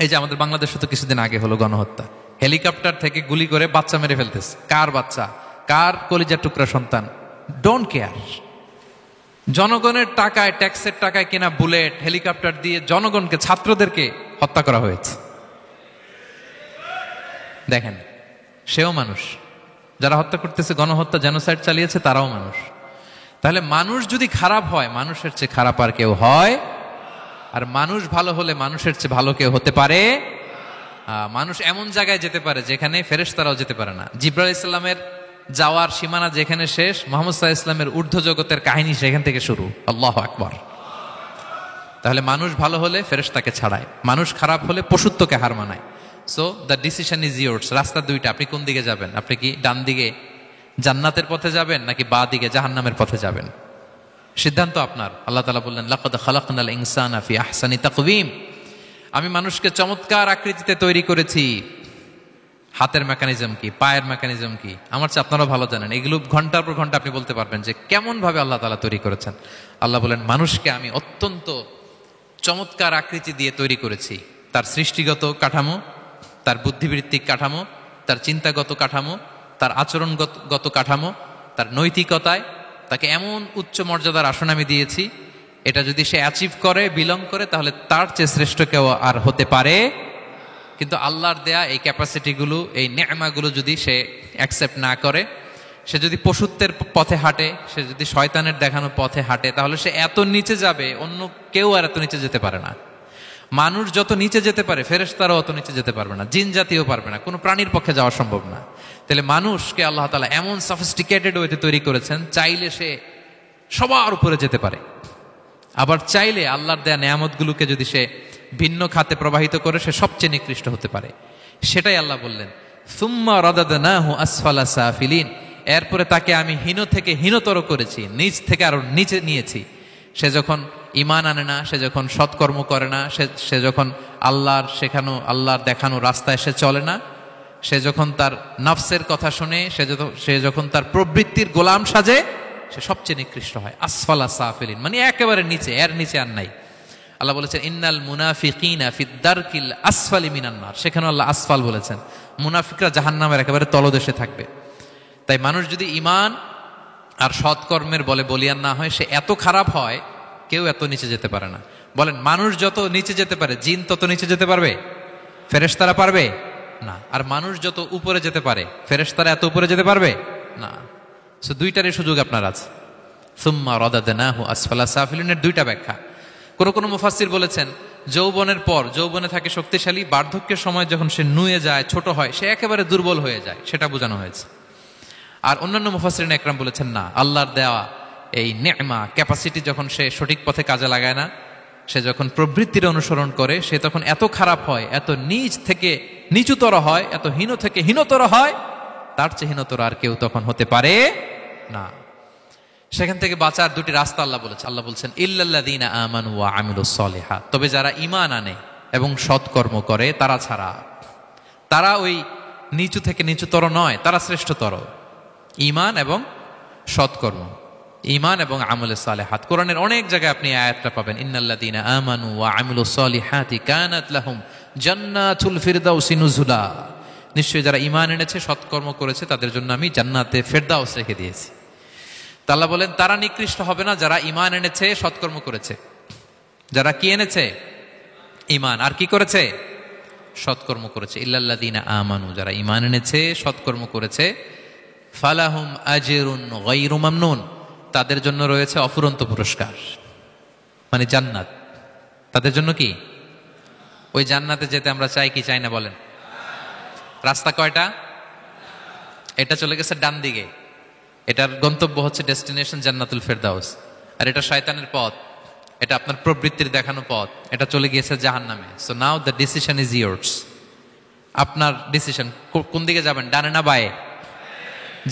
[SPEAKER 1] এই যে আমাদের বাংলাদেশে তো কিছুদিন আগে হলো গণহত্যা, হেলিকপ্টার থেকে গুলি করে বাচ্চা মেরে ফেলতেছে। কার বাচ্চা? কার কলিজার টুকরা সন্তান? Don't care. জনগণের টাকায়, ট্যাক্সের টাকায় কেনা বুলেট, হেলিকপ্টার দিয়ে জনগণকে, ছাত্রদেরকে হত্যা করা হয়েছে। দেখেন, সেও মানুষ। যারা হত্যা করতেছে, গণহত্যা, জেনোসাইড চালিয়েছে, তারাও মানুষ। তাহলে মানুষ যদি খারাপ হয়, মানুষের চেয়ে খারাপ আর কেউ হয়? আর মানুষ ভালো হলে মানুষের চেয়ে ভালো কেউ হতে পারে? মানুষ এমন জায়গায় যেতে পারে যেখানে ফেরেশতারাও যেতে পারে না। জিবরাইল ইসলামের যাওয়ার সীমানা যেখানে শেষ, মুহাম্মদ সাল্লাল্লাহু আলাইহি ওয়াসাল্লামের ঊর্ধ্ব জগতের কাহিনী সেখান থেকে শুরু। আল্লাহু আকবার। তাহলে মানুষ ভালো হলে ফেরেশতাকে ছাড়ায়, মানুষ খারাপ হলে পশুত্বকে হার মানায়। So the decision is yours. রাস্তা দুইটা, আপনি কোন দিকে যাবেন? আপনি কি ডান দিকে জান্নাতের পথে যাবেন নাকি বাঁ দিকে জাহান্নামের পথে যাবেন? সিদ্ধান্ত আপনার। আল্লাহ তাআলা বললেন, লাকাদ খালাকনাল ইনসানা ফি আহসানি তাকওয়িম। আমি মানুষকে চমৎকার আকৃতিতে তৈরি করেছি। হাতের মেকানিজম কি, পায়ের মেকানিজম কি, আমার চেয়ে আপনারাও ভালো জানেন। এগুলো ঘন্টার পর ঘন্টা আপনি বলতে পারবেন যে কেমন ভাবে আল্লাহ তাআলা তৈরি করেছেন। আল্লাহ বলেন, মানুষকে আমি অত্যন্ত চমৎকার আকৃতি দিয়ে তৈরি করেছি। তার সৃষ্টিগত কাঠামো, তার বুদ্ধিবৃত্তিক কাঠামো, তার চিন্তাগত কাঠামো, তার আচরণগত কাঠামো, তার নৈতিকতায় তাকে এমন উচ্চ মর্যাদার আসন আমি দিয়েছি, এটা যদি সে অ্যাচিভ করে, বিলং করে, তাহলে তার চেয়ে শ্রেষ্ঠ কেউ আর হতে পারে। কিন্তু আল্লাহর দেয়া এই ক্যাপাসিটিগুলো, এই নেয়ামাগুলো যদি সে অ্যাকসেপ্ট না করে, সে যদি পশুত্বের পথে হাঁটে, সে যদি শয়তানের দেখানো পথে হাঁটে, তাহলে সে এত নিচে যাবে, অন্য কেউ আর এত নিচে যেতে পারে না। মানুষ যত নিচে যেতে পারে, ফেরেশতারাও অত নিচে যেতে পারবে না, জিন জাতিও পারবে না, কোনো প্রাণীর পক্ষে যাওয়া সম্ভব না। তাহলে মানুষকে আল্লাহ তাআলা এমন সফিস্টিকেটেড ওয়েতে তৈরি করেছেন, চাইলে সে সবার উপরে যেতে পারে, আবার চাইলে আল্লাহর দেয়া নেয়ামতগুলোকে যদি সে ভিন্ন খাতে প্রবাহিত করে, সে সবচেয়ে নিকৃষ্ট হতে পারে। সেটাই আল্লাহ বললেন, সুম্মা রাদাদনাহু আসফালা সাফিলিন। এরপরে তাকে আমি হীন থেকে হীনতর করেছি, নিচ থেকে আরো নিচে নিয়েছি। সে যখন ঈমান আনে না, সে যখন সৎকর্ম করে না, সে যখন আল্লাহর শেখানো, আল্লাহর দেখানো রাস্তায় সে চলে না, সে যখন তার নফসের কথা শুনে, সে যখন তার প্রবৃত্তির গোলাম সাজে, সে সবচেয়ে নিকৃষ্ট হয়। আসফালা সাফিলিন মানে একেবারে নিচে, এর নিচে আর নাই। আল্লাহ বলেছেন, ইন্নাল মুনাফিকিনা ফিদ দারকিল আসফালি মিনান নার। সেখানে আল্লাহ আসফাল বলেছেন। মুনাফিকরা জাহান্নামের একেবারে তলদেশে থাকবে। তাই মানুষ যদি ঈমান আর সৎকর্মের বলে বলিয়ান না হয়, সে এত খারাপ হয়, কেউ এত নিচে যেতে পারে না। বলেন, মানুষ যত নিচে যেতে পারে, জিন তত নিচে যেতে পারবে? ফেরেশতারা পারবে না। আর মানুষ যত উপরে যেতে পারে, ফেরেশতারা এত উপরে যেতে পারবে না। সো দুইটারই সুযোগ আপনার আছে। সুম্মা রাদাদনাহু আসফালা সাফিলিনের দুইটা ব্যাখ্যা। কোন কোন মুফাসসির বলেছেন, যৌবনের পর, যৌবনে থাকে শক্তিশালী, বার্ধক্যের সময় যখন সে নুয়ে যায়, ছোট হয়, সে একেবারে দুর্বল হয়ে যায়, সেটা বোঝানো হয়েছে। আর অন্যান্য মুফাসসিরিন একরাম বলেছেন, না, আল্লাহর দেওয়া এই নেয়মা, ক্যাপাসিটি যখন সে সঠিক পথে কাজে লাগায় না, সে যখন প্রবৃত্তির অনুসরণ করে, সে তখন এত খারাপ হয়, এত নিচ থেকে নিচুতর হয়, এত হীন থেকে হীনতর হয়, তার চেয়ে হীনতর আর কেউ তখন হতে পারে না। সেখান থেকে বাঁচার দুটি রাস্তা আল্লাহ বলেছে। আল্লাহ বলছেন ইল্লাল্লাযীনা আমানু ওয়া আমিলুস সলিহাত, তবে যারা ঈমান আনে এবং সৎকর্ম করে তারা ছাড়া। তারা ওই নিচু থেকে নিচুতর নয়, তারা শ্রেষ্ঠতর। ঈমান এবং সৎকর্ম, ঈমান এবং আমলে সালেহাত। কোরআনের অনেক জায়গায় আপনি আয়াতটা পাবেন, ইন্নাল্লাযীনা আমানু ওয়া আমিলুস সলিহাতি কানাত লাহুম জান্নাতুল ফিরদাউসি নুজুলা। নিশ্চয়ই যারা ঈমান এনেছে সৎকর্ম করেছে তাদের জন্য আমি জান্নাতে ফেরদাউস রেখে দিয়েছি। তা আল্লাহ বলেন তারা নিকৃষ্ট হবে না যারা ঈমান এনেছে সৎকর্ম করেছে। যারা কি এনেছে? ঈমান। আর কি করেছে? সৎকর্ম করেছে। ইল্লাল্লাযীনা আমানু, যারা ঈমান এনেছে সৎকর্ম করেছে, ফালাহুম আজরুন গায়রু মামনুন, তাদের জন্য রয়েছে অফুরন্ত পুরস্কার, মানে জান্নাত। তাদের জন্য কি? ওই জান্নাতে যেতে আমরা চাই কি চাই না বলেন? রাস্তা কয়টা? এটা চলে গেছে ডান দিকে, এটার গন্তব্য হচ্ছে ডেস্টিনেশন জান্নাতুল ফেরদাউস। আর এটা শয়তানের পথ, এটা আপনার প্রবৃত্তির দেখানো পথ, এটা চলে গিয়েছে জাহান্নামে। So now the decision is years. আপনার ডিসিশন, কোন দিকে যাবেন, ডানে না বায়ে?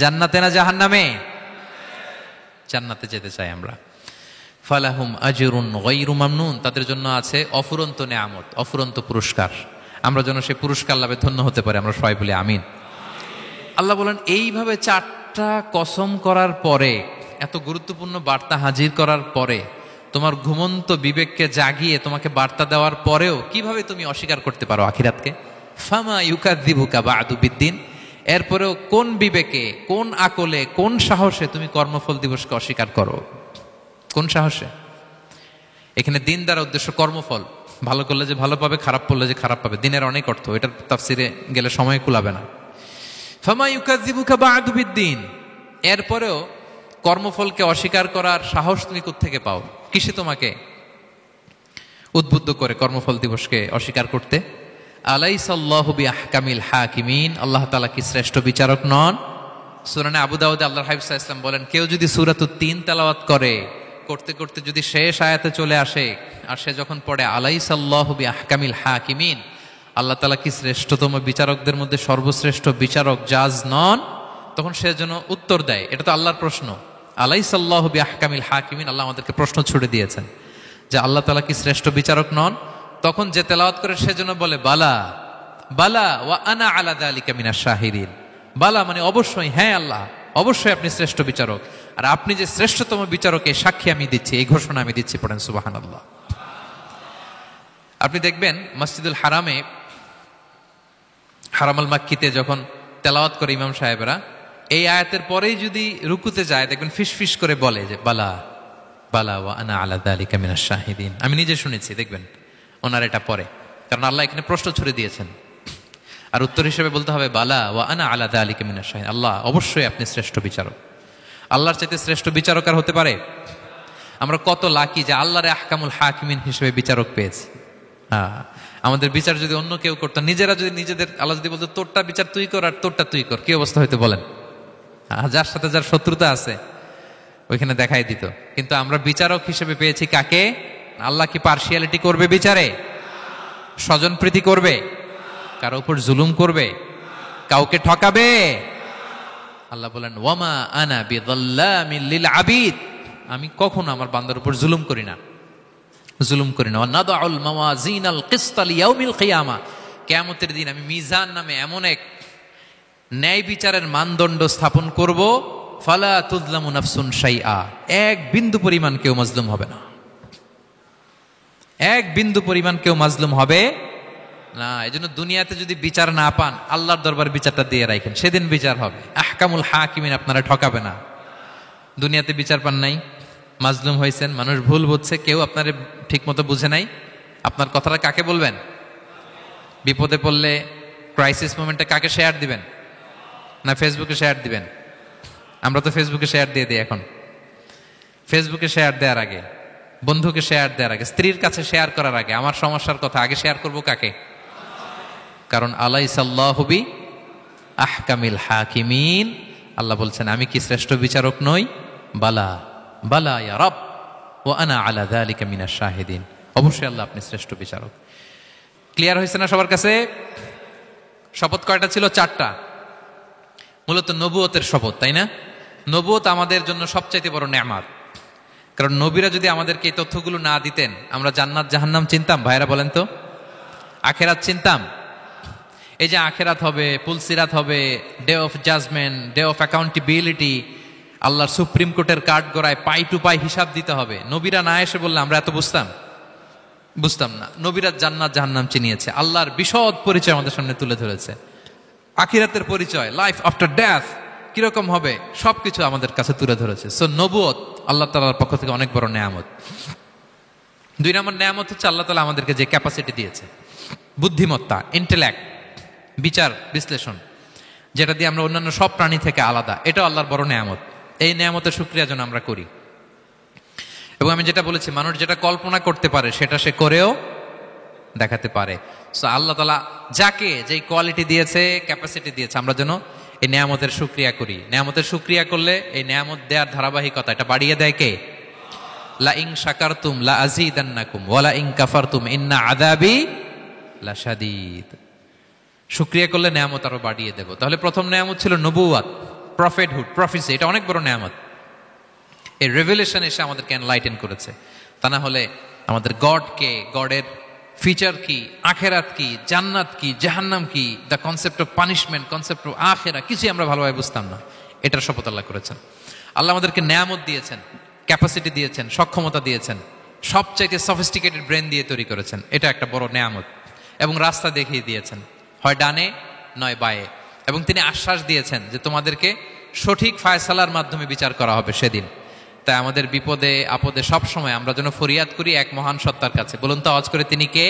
[SPEAKER 1] জান্নাতে না জাহান্নামে? জান্নাতে যেতে চাই আমরা। ফালাহুম আজরুন গায়রু মামনুন, তাদের জন্য আছে অফুরন্ত নেয়ামত, অফুরন্ত পুরস্কার। আমরা যেন সেই পুরস্কার লাভে ধন্য হতে পারি, আমরা সবাই বলি আমিন। আল্লাহ বলেন এইভাবে 4টা কসম করার পরে, এত গুরুত্বপূর্ণ বার্তা হাজির করার পরে, তোমার ঘুমন্ত বিবেককে জাগিয়ে তোমাকে বার্তা দেওয়ার পরেও কিভাবে তুমি অস্বীকার করতে পারো আখিরাতকে? ফামা ইউকাযযিবুকা বা'দু বিদ্দিন, এরপরেও কোন বিবেকে, কোন আকলে, কোন সাহসে তুমি কর্মফল দিবসকে অস্বীকার করো? কোন সাহসে? এখানে দিন দ্বারা উদ্দেশ্য কর্মফল। ভালো করলে যে ভালো পাবে, খারাপ করলে যে খারাপ পাবে, দিনের অনেক অর্থ, এটার তাফসিরে গেলে সময় কুলাবে না। ফামা ইউকাযযিবুকা বা'দু বিদ্দিন, এরপরেও কর্মফলকে অস্বীকার করার সাহস তুমি কোত্থেকে পাও? কিসে তোমাকে উদ্বুদ্ধ করে কর্মফল দিবসকে অস্বীকার করতে? আলাইসাল্লাহু বিআহকামিল হাকিমিন, আল্লাহ তাআলা কি শ্রেষ্ঠ বিচারক নন? সূরা আবু দাউদে আল্লাহর হাবিব সাল্লাল্লাহু আলাইহি ওয়াসাল্লাম বলেন, কেউ যদি সূরাতুত তিন তেলাওয়াত করে, করতে করতে যদি শেষ আয়াতে চলে আসে, আর সে যখন পড়ে আলাইসাল্লাহু বিআহকামিল হাকিমিন, আল্লাহ তাআলা কি শ্রেষ্ঠতম বিচারকদের মধ্যে সর্বশ্রেষ্ঠ বিচারক জাজ নন? তখন সে যেন উত্তর দেয়, এটা তো আল্লাহর প্রশ্ন। আলাইসাল্লাহু বিআহকামিল হাকিমিন, আল্লাহ আমাদেরকে প্রশ্ন ছুড়ে দিয়েছেন যে আল্লাহ তাআলা কি শ্রেষ্ঠ বিচারক নন? তখন যে তেলাওয়াত করে সে যেন বলে বালা বালা ওয়া আনা আলা যালিকা মিনাশ শাহিদিন। বালা মানে অবশ্যই, হ্যাঁ আল্লাহ অবশ্যই আপনি শ্রেষ্ঠ বিচারক, আর আপনি যে শ্রেষ্ঠতম বিচারক এই সাক্ষী আমি দিচ্ছি, এই ঘোষণা আমি দিচ্ছি। পড়েন সুবহানাল্লাহ। আপনি দেখবেন মসজিদুল হারামে, হারামুল মাক্কিতে যখন তেলাওয়াত করে ইমাম সাহেবরা, এই আয়াতের পরেই যদি রুকুতে যায় দেখবেন ফিসফিস করে বলে যে বালা বালা ওয়া আনা আলা যালিকা মিনাশ শাহিদিন। আমি নিজে শুনেছি, দেখবেন ওনার এটা পরে, কারণ আল্লাহ এখানে প্রশ্ন ছুড়ে দিয়েছেন। আর উত্তর হিসেবে বলতে হবে বালা ওয়া আনা আলা যালিকা মিনাশ শাহিদিন, আল্লাহ অবশ্যই আপনি শ্রেষ্ঠ বিচারক। আল্লাহর চাইতে শ্রেষ্ঠ বিচারক আর হতে পারে? আমরা কত লাকি যে আল্লাহর আহকামুল হাকিমিন হিসেবে বিচারক পেয়েছি। আমাদের বিচার যদি অন্য কেউ করতো, নিজেরা যদি নিজেদের, আল্লাহ যদি বলতো তোরটা বিচার তুই কর আর তোরটা তুই কর, কি অবস্থা হইতো বলেন? যার সাথে যার শত্রুতা আছে ওইখানে দেখাই দিত। কিন্তু আমরা বিচারক হিসেবে পেয়েছি কাকে? আল্লাহ কি পার্সিয়ালিটি করবে বিচারে? স্বজনপ্রীতি করবে? কারো উপর জুলুম করবে? কাউকে ঠকাবে? আল্লাহ বলেন ওয়ামা আনা বিযাল্লামিল লিল আবিদ, আমি কখনো আমার বান্দার উপর জুলুম করি না, জুলুম করি না। ওয়া নাদাউল মাওয়াজিনাল কিসতা লিয়াউমিল কিয়ামা, কিয়ামতের দিন আমি মিজান নামে এমন এক ন্যায় বিচারের মানদণ্ড স্থাপন করব, ফালা তুযলামু নাফসুন শাইআ, এক বিন্দু পরিমাণ কেউ মাজলুম হবে না, এক বিন্দু পরিমাণ কেউ মাজলুম হবে না। এজন্য দুনিয়াতে যদি বিচার না পান, আল্লাহর দরবার বিচারটা দিয়ে রাখেন, সেদিন বিচার হবে। আহকামুল হাকিমিন আপনারা ঠকাবে না। দুনিয়াতে বিচার পান নাই, মাজলুম হয়েছেন, মানুষ ভুল বুঝছে, কেউ আপনারে ঠিক মতো বুঝে নাই, আপনার কথাটা কাকে বলবেন? বিপদে পড়লে ক্রাইসিস মোমেন্টে কাকে শেয়ার দিবেন? না ফেসবুকে শেয়ার দিবেন? আমরা তো ফেসবুকে শেয়ার দিয়ে দিই এখন। ফেসবুকে শেয়ার দেওয়ার আগে, বন্ধুকে শেয়ার দেওয়ার আগে, স্ত্রীর কাছে শেয়ার করার আগে আমার সমস্যার কথা আগে শেয়ার করব কাকে? কারণ আলাইসাল্লাহু বি আহকামিল হাকিমিন, আল্লাহ বলছেন আমি কি শ্রেষ্ঠ বিচারক নই? বালা বালা ইয়া রব ওয়া আনা আলা যালিকা মিনাশ শাহিদিন, অবশ্যই আল্লাহ আপনি শ্রেষ্ঠ বিচারক। ক্লিয়ার হয়েছে না সবার কাছে? শপথ কয়টা ছিল? 4টা। মূলত নবুয়তের শপথ, তাই না? নবুয়ত আমাদের জন্য সবচাইতে বড় নেয়ামত। কারণ নবীরা যদি আমাদেরকে এই তথ্যগুলো না দিতেন, আমরা জান্নাত জাহান্নাম চিনতাম? ভাইরা বলেন তো, আখেরাত চিনতাম? এই যে আখেরাত হবে, পুলসিরাত হবে, day of judgement, day of accountability, আল্লাহর সুপ্রিম কোর্টের কাঠ গড়ায় পাই টু পাই হিসাব দিতে হবে, নবীরা না এসে বললে আমরা এত বুঝতাম না। নবীরা জান্নাত জাহান্নাম চিনিয়েছে, আল্লাহর বিশদ পরিচয় আমাদের সামনে তুলে ধরেছে, আখিরাতের পরিচয়, লাইফ আফটার ডেথ কিরকম হবে সবকিছু আমাদের কাছে তুলে ধরেছে। সো নবুয়ত আল্লাহ তাআলার পক্ষ থেকে অনেক বড় নেয়ামত। 2 নম্বর নেয়ামত হচ্ছে আল্লাহ তাআলা আমাদেরকে যে ক্যাপাসিটি দিয়েছে, বুদ্ধিমত্তা, ইন্টেলেক্ট, বিচার বিশ্লেষণ, যেটা দিয়ে আমরা অন্যান্য সব প্রাণী থেকে আলাদা, এটা আল্লাহর বড় নেয়ামত। এই নেয়ামতের শুকরিয়া যেন আমরা করি। এবং আমি যেটা বলেছি, মানুষ যেটা কল্পনা করতে পারে সেটা সে করেও দেখাতে পারে। সো আল্লাহ তাআলা যাকে যেই কোয়ালিটি দিয়েছে, ক্যাপাসিটি দিয়েছে, আমরা যেন এই নেয়ামতের শুকরিয়া করি। নেয়ামতের শুকরিয়া করলে এই নেয়ামত দেওয়ার ধারাবাহিকতা এটা বাড়িয়ে দেয় কে? লা ইন শাকারতুম লা আযীদান্নাকুম ওয়া লা ইন কাফারতুম ইন্না আযাবি লাশাদীদ। শুকরিয়া করলে নেয়ামত আরো বাড়িয়ে দেব। তাহলে প্রথম নেয়ামত ছিল নবুওয়াত, প্রফেটহুড, প্রফেসি, এটা অনেক বড় নেয়ামত। এই রেভেলেশন এসে আমাদেরকে এনলাইটেন করেছে। তা না হলে আমাদের গডকে, গডের ফিচার কি, আখেরাত কি, জান্নাত কি, জাহান্নাম কি, the concept of punishment, concept of আখেরা, কিছুই আমরা ভালোভাবে বুঝতাম না। এটার শপথ আল্লাহ করেছেন। আল্লাহ আমাদেরকে নেয়ামত দিয়েছেন, ক্যাপাসিটি দিয়েছেন, সক্ষমতা দিয়েছেন, সবচাইতে সফিস্টিকেটেড ব্রেন দিয়ে তৈরি করেছেন, এটা একটা বড় নেয়ামত। এবং রাস্তা দেখিয়ে দিয়েছেন, হয় ডানে নয় বায়ে। এবং তিনি আশ্বাস দিয়েছেন যে তোমাদেরকে সঠিক ফায়সালার মাধ্যমে বিচার করা হবে সেদিন। তাই আমাদের বিপদে আপদে সবসময় আমরা যেন ফরিয়াদ করি এক মহান সত্তার কাছে। বলুন তো আওয়াজ করে, তিনি কে?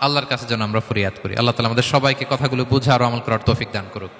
[SPEAKER 1] আল্লাহর কাছে যেন আমরা ফরিয়াদ করি। আল্লাহ তাআলা আমাদের সবাইকে কথাগুলো বুঝা আর আমল করার তৌফিক দান করুক।